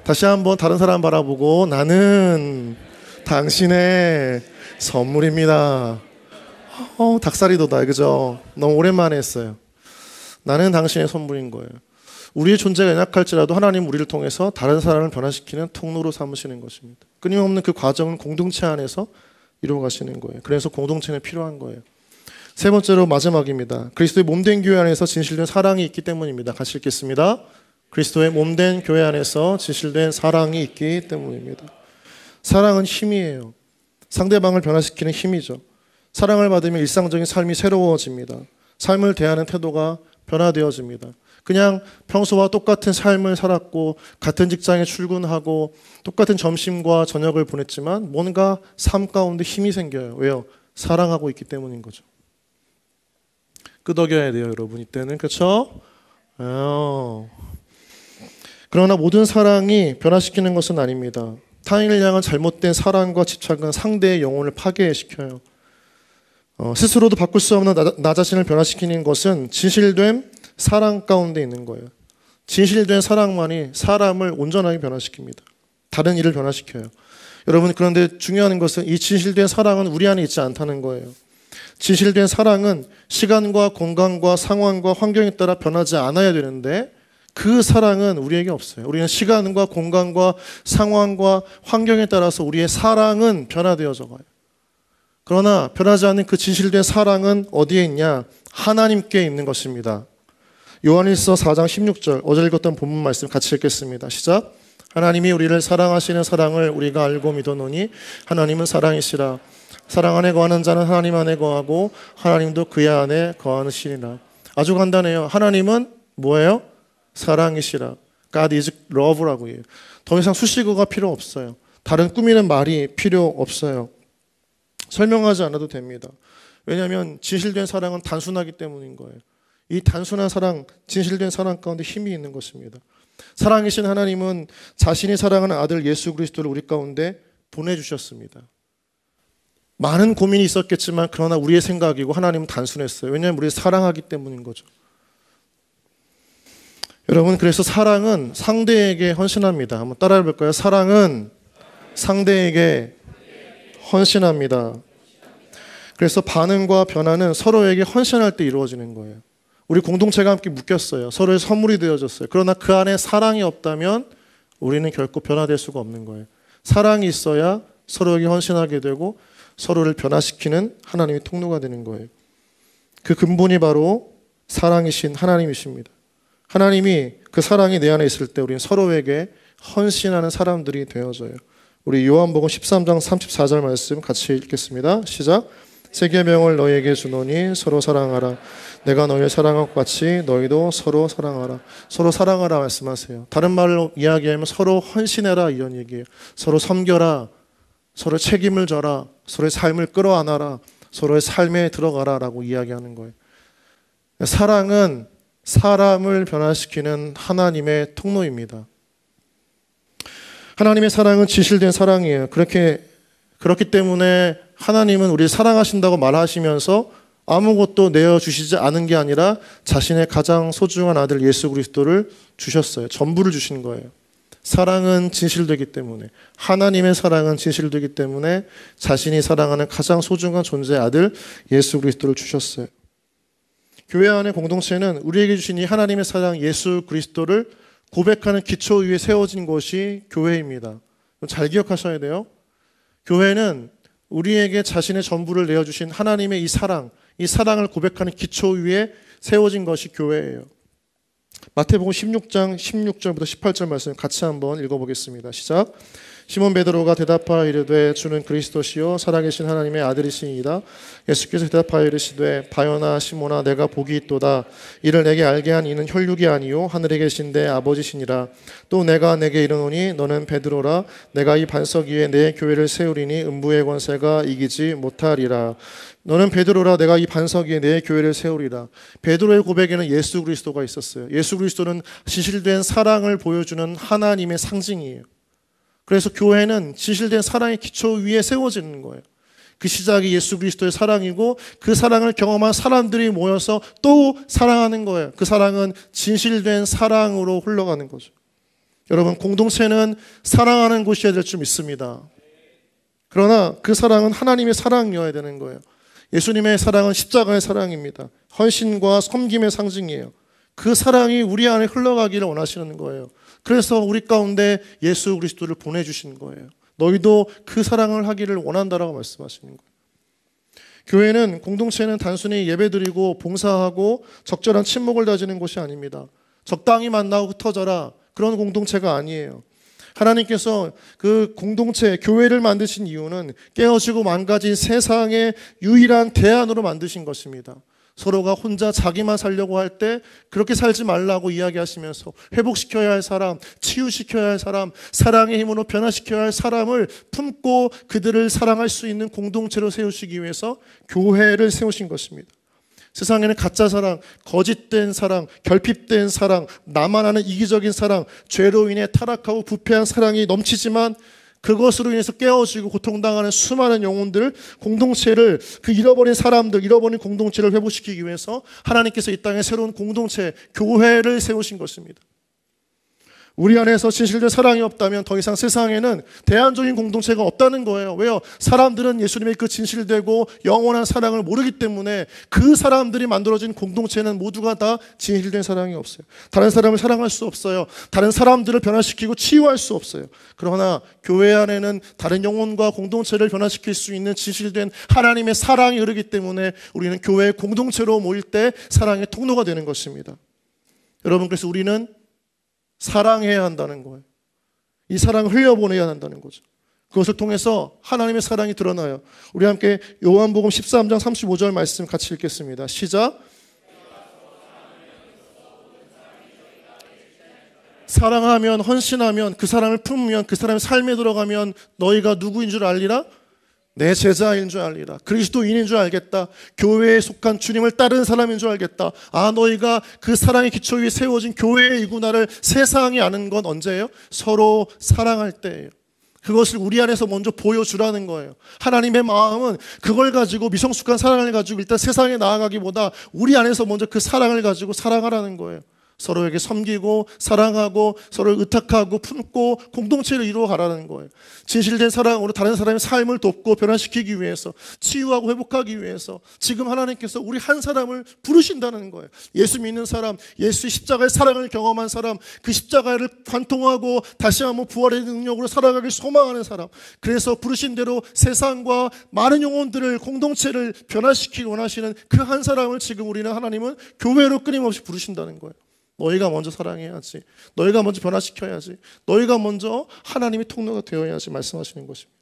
다시 한번 다른 사람 바라보고 나는 당신의 선물입니다. 닭살이 돋아요. 그죠? 너무 오랜만에 했어요. 나는 당신의 선물인 거예요. 우리의 존재가 연약할지라도 하나님 우리를 통해서 다른 사람을 변화시키는 통로로 삼으시는 것입니다. 끊임없는 그 과정은 공동체 안에서 이루어가시는 거예요. 그래서 공동체는 필요한 거예요. 세 번째로 마지막입니다. 그리스도의 몸된 교회 안에서 진실된 사랑이 있기 때문입니다. 같이 읽겠습니다. 그리스도의 몸된 교회 안에서 진실된 사랑이 있기 때문입니다. 사랑은 힘이에요. 상대방을 변화시키는 힘이죠. 사랑을 받으면 일상적인 삶이 새로워집니다. 삶을 대하는 태도가 변화되어집니다. 그냥 평소와 똑같은 삶을 살았고 같은 직장에 출근하고 똑같은 점심과 저녁을 보냈지만 뭔가 삶 가운데 힘이 생겨요. 왜요? 사랑하고 있기 때문인 거죠. 끄덕여야 돼요, 여러분. 이때는. 그렇죠? 그러나 모든 사랑이 변화시키는 것은 아닙니다. 타인을 향한 잘못된 사랑과 집착은 상대의 영혼을 파괴시켜요. 스스로도 바꿀 수 없는 나 자신을 변화시키는 것은 진실된 사랑 가운데 있는 거예요. 진실된 사랑만이 사람을 온전하게 변화시킵니다. 다른 일을 변화시켜요. 여러분, 그런데 중요한 것은 이 진실된 사랑은 우리 안에 있지 않다는 거예요. 진실된 사랑은 시간과 공간과 상황과 환경에 따라 변하지 않아야 되는데 그 사랑은 우리에게 없어요. 우리는 시간과 공간과 상황과 환경에 따라서 우리의 사랑은 변화되어져 가요. 그러나 변하지 않는 그 진실된 사랑은 어디에 있냐? 하나님께 있는 것입니다. 요한일서 4장 16절, 어제 읽었던 본문 말씀 같이 읽겠습니다. 시작. 하나님이 우리를 사랑하시는 사랑을 우리가 알고 믿었노니 하나님은 사랑이시라. 사랑 안에 거하는 자는 하나님 안에 거하고 하나님도 그의 안에 거하시리라. 아주 간단해요. 하나님은 뭐예요? 사랑이시라. God is love라고 해요. 더 이상 수식어가 필요 없어요. 다른 꾸미는 말이 필요 없어요. 설명하지 않아도 됩니다. 왜냐하면 진실된 사랑은 단순하기 때문인 거예요. 이 단순한 사랑, 진실된 사랑 가운데 힘이 있는 것입니다. 사랑이신 하나님은 자신이 사랑하는 아들 예수 그리스도를 우리 가운데 보내주셨습니다. 많은 고민이 있었겠지만 그러나 우리의 생각이고 하나님은 단순했어요. 왜냐하면 우리를 사랑하기 때문인 거죠. 여러분, 그래서 사랑은 상대에게 헌신합니다. 한번 따라해 볼까요? 사랑은 상대에게 헌신합니다. 그래서 반응과 변화는 서로에게 헌신할 때 이루어지는 거예요. 우리 공동체가 함께 묶였어요. 서로의 선물이 되어졌어요. 그러나 그 안에 사랑이 없다면 우리는 결코 변화될 수가 없는 거예요. 사랑이 있어야 서로에게 헌신하게 되고 서로를 변화시키는 하나님의 통로가 되는 거예요. 그 근본이 바로 사랑이신 하나님이십니다. 하나님이 그 사랑이 내 안에 있을 때 우리는 서로에게 헌신하는 사람들이 되어져요. 우리 요한복음 13장 34절 말씀 같이 읽겠습니다. 시작. 새 계명을 너희에게 주노니 서로 사랑하라. 내가 너희를 사랑한 것 같이 너희도 서로 사랑하라. 서로 사랑하라 말씀하세요. 다른 말로 이야기하면 서로 헌신해라 이런 얘기예요. 서로 섬겨라. 서로 책임을 져라. 서로의 삶을 끌어안아라. 서로의 삶에 들어가라 라고 이야기하는 거예요. 사랑은 사람을 변화시키는 하나님의 통로입니다. 하나님의 사랑은 진실된 사랑이에요. 그렇기 때문에 하나님은 우리를 사랑하신다고 말하시면서 아무것도 내어주시지 않은 게 아니라 자신의 가장 소중한 아들 예수 그리스도를 주셨어요. 전부를 주신 거예요. 사랑은 진실되기 때문에, 하나님의 사랑은 진실되기 때문에 자신이 사랑하는 가장 소중한 존재의 아들 예수 그리스도를 주셨어요. 교회 안의 공동체는 우리에게 주신 이 하나님의 사랑 예수 그리스도를 고백하는 기초 위에 세워진 것이 교회입니다. 잘 기억하셔야 돼요. 교회는 우리에게 자신의 전부를 내어주신 하나님의 이 사랑을 고백하는 기초 위에 세워진 것이 교회예요. 마태복음 16장 16절부터 18절 말씀 같이 한번 읽어보겠습니다. 시작. 시몬 베드로가 대답하여 이르되 주는 그리스도시요 살아계신 하나님의 아들이시니이다. 예수께서 대답하여 이르시되 바요나 시몬아 내가 복이 있도다. 이를 내게 알게 한 이는 혈육이 아니요 하늘에 계신 내 아버지시니라. 또 내가 내게 이르노니 너는 베드로라. 내가 이 반석 위에 내 교회를 세우리니 음부의 권세가 이기지 못하리라. 너는 베드로라. 내가 이 반석 위에 내 교회를 세우리라. 베드로의 고백에는 예수 그리스도가 있었어요. 예수 그리스도는 진실된 사랑을 보여주는 하나님의 상징이에요. 그래서 교회는 진실된 사랑의 기초 위에 세워지는 거예요. 그 시작이 예수 그리스도의 사랑이고 그 사랑을 경험한 사람들이 모여서 또 사랑하는 거예요. 그 사랑은 진실된 사랑으로 흘러가는 거죠. 여러분, 공동체는 사랑하는 곳이어야 될 줄 믿습니다. 그러나 그 사랑은 하나님의 사랑이어야 되는 거예요. 예수님의 사랑은 십자가의 사랑입니다. 헌신과 섬김의 상징이에요. 그 사랑이 우리 안에 흘러가기를 원하시는 거예요. 그래서 우리 가운데 예수 그리스도를 보내주신 거예요. 너희도 그 사랑을 하기를 원한다라고 말씀하시는 거예요. 교회는, 공동체는 단순히 예배드리고 봉사하고 적절한 친목을 다지는 곳이 아닙니다. 적당히 만나고 흩어져라 그런 공동체가 아니에요. 하나님께서 그 공동체, 교회를 만드신 이유는 깨어지고 망가진 세상의 유일한 대안으로 만드신 것입니다. 서로가 혼자 자기만 살려고 할 때 그렇게 살지 말라고 이야기하시면서 회복시켜야 할 사람, 치유시켜야 할 사람, 사랑의 힘으로 변화시켜야 할 사람을 품고 그들을 사랑할 수 있는 공동체로 세우시기 위해서 교회를 세우신 것입니다. 세상에는 가짜 사랑, 거짓된 사랑, 결핍된 사랑, 나만 아는 이기적인 사랑, 죄로 인해 타락하고 부패한 사랑이 넘치지만 그것으로 인해서 깨어지고 고통당하는 수많은 영혼들, 공동체를, 그 잃어버린 사람들, 잃어버린 공동체를 회복시키기 위해서 하나님께서 이 땅에 새로운 공동체, 교회를 세우신 것입니다. 우리 안에서 진실된 사랑이 없다면 더 이상 세상에는 대안적인 공동체가 없다는 거예요. 왜요? 사람들은 예수님의 그 진실되고 영원한 사랑을 모르기 때문에 그 사람들이 만들어진 공동체는 모두가 다 진실된 사랑이 없어요. 다른 사람을 사랑할 수 없어요. 다른 사람들을 변화시키고 치유할 수 없어요. 그러나 교회 안에는 다른 영혼과 공동체를 변화시킬 수 있는 진실된 하나님의 사랑이 흐르기 때문에 우리는 교회의 공동체로 모일 때 사랑의 통로가 되는 것입니다. 여러분, 그래서 우리는 사랑해야 한다는 거예요. 이 사랑을 흘려보내야 한다는 거죠. 그것을 통해서 하나님의 사랑이 드러나요. 우리 함께 요한복음 13장 35절 말씀 같이 읽겠습니다. 시작. 사랑하면, 헌신하면, 그 사랑을 품으면, 그 사람의 삶에 들어가면 너희가 누구인 줄 알리라? 내 제자인 줄 알리라. 그리스도인인 줄 알겠다. 교회에 속한 주님을 따르는 사람인 줄 알겠다. 아, 너희가 그 사랑의 기초 위에 세워진 교회의 이구나를 세상이 아는 건 언제예요? 서로 사랑할 때예요. 그것을 우리 안에서 먼저 보여주라는 거예요. 하나님의 마음은 그걸 가지고, 미성숙한 사랑을 가지고 일단 세상에 나아가기보다 우리 안에서 먼저 그 사랑을 가지고 살아가라는 거예요. 서로에게 섬기고 사랑하고 서로를 의탁하고 품고 공동체를 이루어가라는 거예요. 진실된 사랑으로 다른 사람의 삶을 돕고 변화시키기 위해서, 치유하고 회복하기 위해서 지금 하나님께서 우리 한 사람을 부르신다는 거예요. 예수 믿는 사람, 예수의 십자가의 사랑을 경험한 사람, 그 십자가를 관통하고 다시 한번 부활의 능력으로 살아가길 소망하는 사람, 그래서 부르신 대로 세상과 많은 영혼들을, 공동체를 변화시키기 원하시는 그 한 사람을 지금 우리는, 하나님은 교회로 끊임없이 부르신다는 거예요. 너희가 먼저 사랑해야지. 너희가 먼저 변화시켜야지. 너희가 먼저 하나님의 통로가 되어야지 말씀하시는 것입니다.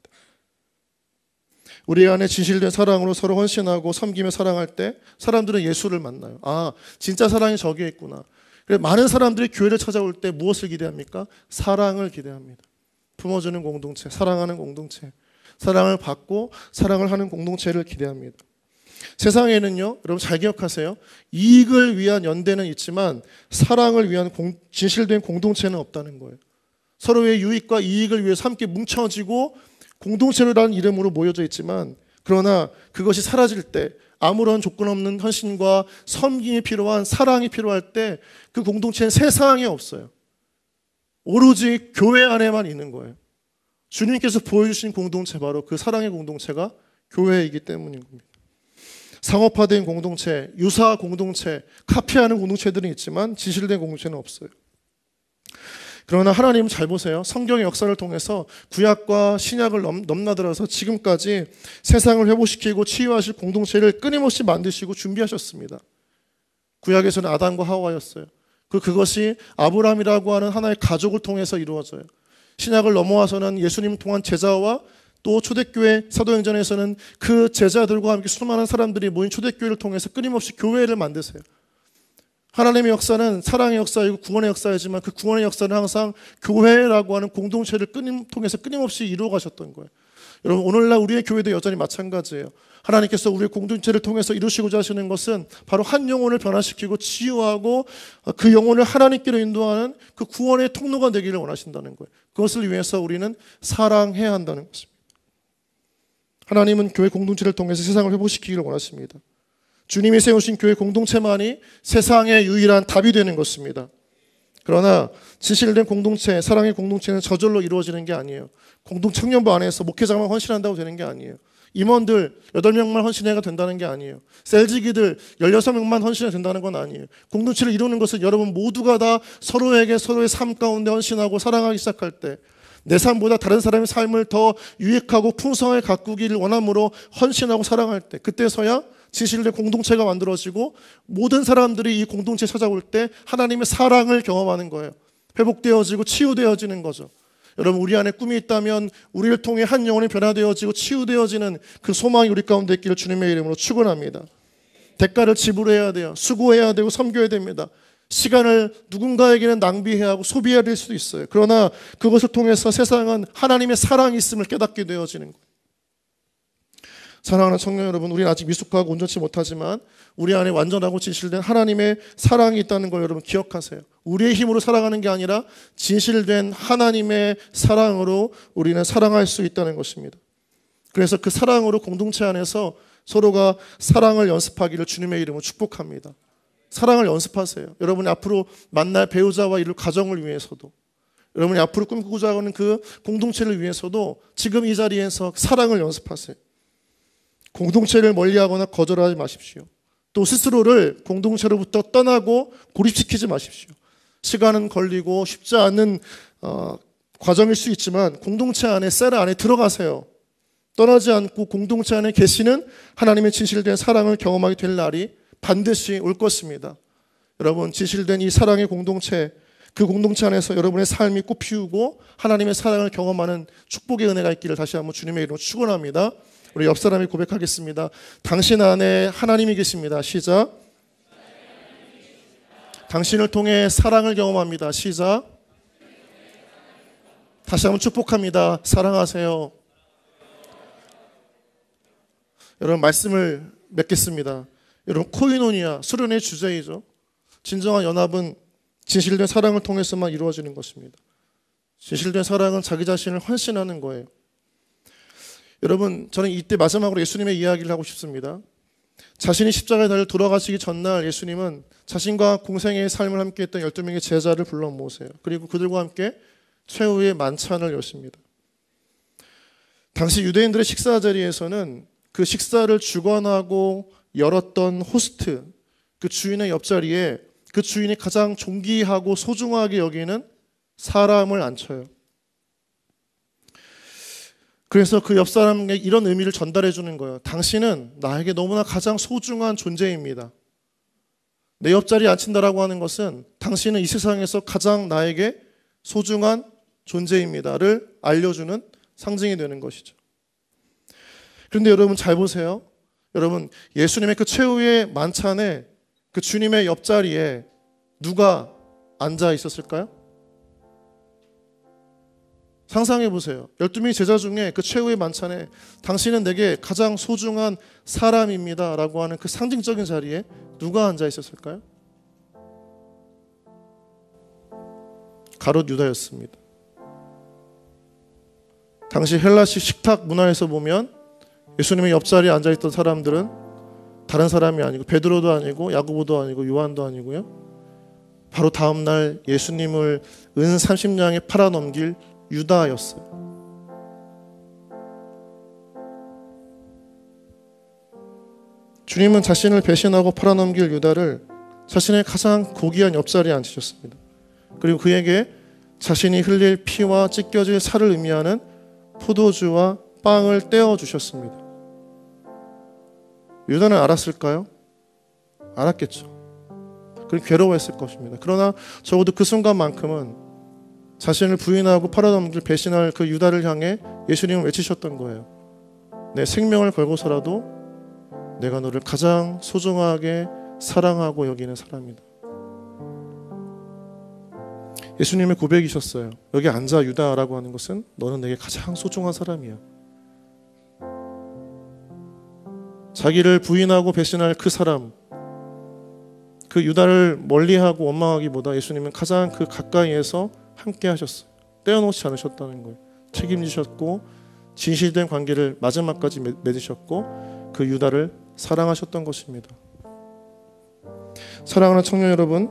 우리 안에 진실된 사랑으로 서로 헌신하고 섬기며 사랑할 때 사람들은 예수를 만나요. 아, 진짜 사랑이 저기에 있구나. 그래서 많은 사람들이 교회를 찾아올 때 무엇을 기대합니까? 사랑을 기대합니다. 품어주는 공동체, 사랑하는 공동체, 사랑을 받고 사랑을 하는 공동체를 기대합니다. 세상에는요, 여러분 잘 기억하세요. 이익을 위한 연대는 있지만 사랑을 위한 진실된 공동체는 없다는 거예요. 서로의 유익과 이익을 위해서 함께 뭉쳐지고 공동체라는 이름으로 모여져 있지만, 그러나 그것이 사라질 때, 아무런 조건 없는 헌신과 섬김이 필요한, 사랑이 필요할 때 그 공동체는 세상에 없어요. 오로지 교회 안에만 있는 거예요. 주님께서 보여주신 공동체, 바로 그 사랑의 공동체가 교회이기 때문인 겁니다. 상업화된 공동체, 유사 공동체, 카피하는 공동체들은 있지만 진실된 공동체는 없어요. 그러나 하나님은 잘 보세요. 성경의 역사를 통해서 구약과 신약을 넘나들어서 지금까지 세상을 회복시키고 치유하실 공동체를 끊임없이 만드시고 준비하셨습니다. 구약에서는 아담과 하와였어요. 그것이 아브라함이라고 하는 하나의 가족을 통해서 이루어져요. 신약을 넘어와서는 예수님 통한 제자와 또 초대교회, 사도행전에서는 그 제자들과 함께 수많은 사람들이 모인 초대교회를 통해서 끊임없이 교회를 만드세요. 하나님의 역사는 사랑의 역사이고 구원의 역사이지만 그 구원의 역사는 항상 교회라고 하는 공동체를 통해서 끊임없이 이루어 가셨던 거예요. 여러분, 오늘날 우리의 교회도 여전히 마찬가지예요. 하나님께서 우리의 공동체를 통해서 이루시고자 하시는 것은 바로 한 영혼을 변화시키고 치유하고 그 영혼을 하나님께로 인도하는 그 구원의 통로가 되기를 원하신다는 거예요. 그것을 위해서 우리는 사랑해야 한다는 것입니다. 하나님은 교회 공동체를 통해서 세상을 회복시키기를 원하십니다. 주님이 세우신 교회 공동체만이 세상의 유일한 답이 되는 것입니다. 그러나 진실된 공동체, 사랑의 공동체는 저절로 이루어지는 게 아니에요. 공동청년부 안에서 목회자만 헌신한다고 되는 게 아니에요. 임원들 8명만 헌신해가 된다는 게 아니에요. 셀지기들 16명만 헌신해야 된다는 건 아니에요. 공동체를 이루는 것은 여러분 모두가 다 서로에게 서로의 삶 가운데 헌신하고 사랑하기 시작할 때, 내 삶보다 다른 사람의 삶을 더 유익하고 풍성하게 가꾸기를 원함으로 헌신하고 사랑할 때, 그때서야 진실된 공동체가 만들어지고 모든 사람들이 이 공동체에 찾아올 때 하나님의 사랑을 경험하는 거예요. 회복되어지고 치유되어지는 거죠. 여러분, 우리 안에 꿈이 있다면 우리를 통해 한 영혼이 변화되어지고 치유되어지는 그 소망이 우리 가운데 있기를 주님의 이름으로 축원합니다. 대가를 지불해야 돼요. 수고해야 되고 섬겨야 됩니다. 시간을 누군가에게는 낭비해야 하고 소비해야 될 수도 있어요. 그러나 그것을 통해서 세상은 하나님의 사랑이 있음을 깨닫게 되어지는 거예요. 사랑하는 청년 여러분, 우리는 아직 미숙하고 온전치 못하지만 우리 안에 완전하고 진실된 하나님의 사랑이 있다는 걸 여러분 기억하세요. 우리의 힘으로 사랑하는 게 아니라 진실된 하나님의 사랑으로 우리는 사랑할 수 있다는 것입니다. 그래서 그 사랑으로 공동체 안에서 서로가 사랑을 연습하기를 주님의 이름으로 축복합니다. 사랑을 연습하세요. 여러분이 앞으로 만날 배우자와 이룰 가정을 위해서도, 여러분이 앞으로 꿈꾸고자 하는 그 공동체를 위해서도 지금 이 자리에서 사랑을 연습하세요. 공동체를 멀리하거나 거절하지 마십시오. 또 스스로를 공동체로부터 떠나고 고립시키지 마십시오. 시간은 걸리고 쉽지 않은 과정일 수 있지만 공동체 안에, 셀 안에 들어가세요. 떠나지 않고 공동체 안에 계시는 하나님의 진실된 사랑을 경험하게 될 날이 반드시 올 것입니다. 여러분, 진실된 이 사랑의 공동체, 그 공동체 안에서 여러분의 삶이 꽃피우고 하나님의 사랑을 경험하는 축복의 은혜가 있기를 다시 한번 주님의 이름으로 축원합니다. 우리 옆 사람이 고백하겠습니다. 당신 안에 하나님이 계십니다. 시작. 당신을 통해 사랑을 경험합니다. 시작. 다시 한번 축복합니다. 사랑하세요. 여러분, 말씀을 맺겠습니다. 여러분, 코이노니아, 수련의 주제이죠. 진정한 연합은 진실된 사랑을 통해서만 이루어지는 것입니다. 진실된 사랑은 자기 자신을 헌신하는 거예요. 여러분, 저는 이때 마지막으로 예수님의 이야기를 하고 싶습니다. 자신이 십자가에 달려 돌아가시기 전날 예수님은 자신과 공생애의 삶을 함께했던 12명의 제자를 불러 모으세요. 그리고 그들과 함께 최후의 만찬을 여십니다. 당시 유대인들의 식사 자리에서는 그 식사를 주관하고 열었던 호스트, 그 주인의 옆자리에 그 주인이 가장 존귀하고 소중하게 여기는 사람을 앉혀요. 그래서 그 옆 사람에게 이런 의미를 전달해 주는 거예요. 당신은 나에게 너무나 가장 소중한 존재입니다. 내 옆자리에 앉힌다라고 하는 것은 당신은 이 세상에서 가장 나에게 소중한 존재입니다를 알려주는 상징이 되는 것이죠. 그런데 여러분 잘 보세요. 여러분, 예수님의 그 최후의 만찬에 그 주님의 옆자리에 누가 앉아 있었을까요? 상상해 보세요. 12명의 제자 중에 그 최후의 만찬에 당신은 내게 가장 소중한 사람입니다 라고 하는 그 상징적인 자리에 누가 앉아 있었을까요? 가롯 유다였습니다. 당시 헬라식 식탁 문화에서 보면 예수님의 옆자리에 앉아있던 사람들은 다른 사람이 아니고 베드로도 아니고 야고보도 아니고 요한도 아니고요, 바로 다음날 예수님을 은 30냥에 팔아넘길 유다였어요. 주님은 자신을 배신하고 팔아넘길 유다를 자신의 가장 고귀한 옆자리에 앉히셨습니다. 그리고 그에게 자신이 흘릴 피와 찢겨질 살을 의미하는 포도주와 빵을 떼어주셨습니다. 유다는 알았을까요? 알았겠죠. 그리고 괴로워했을 것입니다. 그러나 적어도 그 순간만큼은 자신을 부인하고 팔아넘길 배신할 그 유다를 향해 예수님은 외치셨던 거예요. 내 생명을 걸고서라도 내가 너를 가장 소중하게 사랑하고 여기는 사람이다. 예수님의 고백이셨어요. 여기 앉아 유다라고 하는 것은 너는 내게 가장 소중한 사람이야. 자기를 부인하고 배신할 그 사람, 그 유다를 멀리하고 원망하기보다 예수님은 가장 그 가까이에서 함께 하셨어요. 떼어놓지 않으셨다는 거예요. 책임지셨고 진실된 관계를 마지막까지 맺으셨고 그 유다를 사랑하셨던 것입니다. 사랑하는 청년 여러분,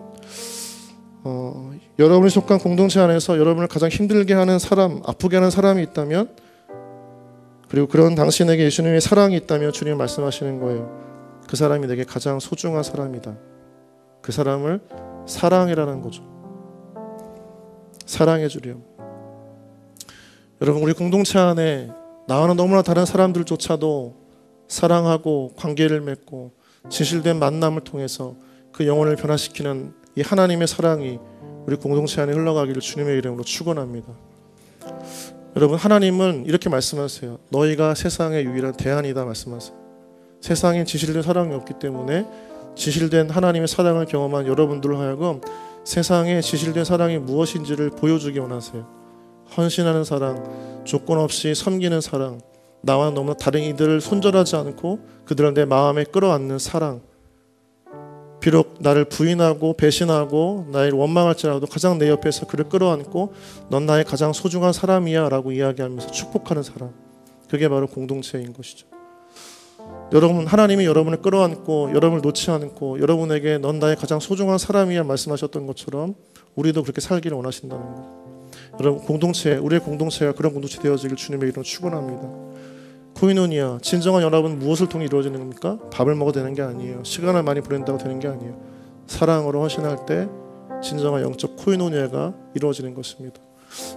여러분이 속한 공동체 안에서 여러분을 가장 힘들게 하는 사람, 아프게 하는 사람이 있다면, 그리고 그런 당신에게 예수님의 사랑이 있다면 주님 말씀하시는 거예요. 그 사람이 내게 가장 소중한 사람이다. 그 사람을 사랑해라는 거죠. 사랑해 주렴. 여러분, 우리 공동체 안에 나와는 너무나 다른 사람들조차도 사랑하고 관계를 맺고 진실된 만남을 통해서 그 영혼을 변화시키는 이 하나님의 사랑이 우리 공동체 안에 흘러가기를 주님의 이름으로 축원합니다. 여러분, 하나님은 이렇게 말씀하세요. 너희가 세상의 유일한 대안이다 말씀하세요. 세상에 진실된 사랑이 없기 때문에 진실된 하나님의 사랑을 경험한 여러분들로 하여금 세상에 진실된 사랑이 무엇인지를 보여주기 원하세요. 헌신하는 사랑, 조건 없이 섬기는 사랑, 나와 너무나 다른 이들을 손절하지 않고 그들을 내 마음에 끌어안는 사랑, 비록 나를 부인하고 배신하고 나를 원망할지라도 가장 내 옆에서 그를 끌어안고 넌 나의 가장 소중한 사람이야 라고 이야기하면서 축복하는 사람, 그게 바로 공동체인 것이죠. 여러분, 하나님이 여러분을 끌어안고 여러분을 놓지 않고 여러분에게 넌 나의 가장 소중한 사람이야 말씀하셨던 것처럼 우리도 그렇게 살기를 원하신다는 것. 여러분, 공동체, 우리의 공동체가 그런 공동체 되어지길 주님의 이름으로 축원합니다. 코이노니아, 진정한 연합은 무엇을 통해 이루어지는 겁니까? 밥을 먹어도 되는 게 아니에요. 시간을 많이 보낸다고 되는 게 아니에요. 사랑으로 헌신할 때 진정한 영적 코이노니아가 이루어지는 것입니다.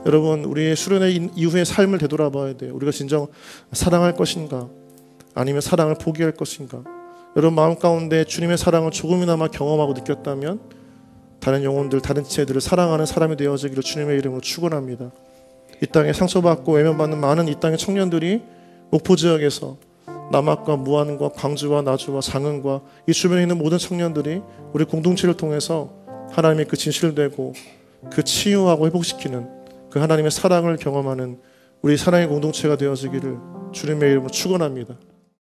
여러분, 우리의 수련회 이후의 삶을 되돌아봐야 돼요. 우리가 진정 사랑할 것인가? 아니면 사랑을 포기할 것인가? 여러분 마음 가운데 주님의 사랑을 조금이나마 경험하고 느꼈다면 다른 영혼들, 다른 지체들을 사랑하는 사람이 되어지기를 주님의 이름으로 축원합니다. 이 땅에 상처받고 외면받는 많은 이 땅의 청년들이 목포 지역에서 남학과 무안과 광주와 나주와 장흥과 이 주변에 있는 모든 청년들이 우리 공동체를 통해서 하나님의 그 진실되고 그 치유하고 회복시키는 그 하나님의 사랑을 경험하는 우리 사랑의 공동체가 되어지기를 주님의 이름으로 축원합니다.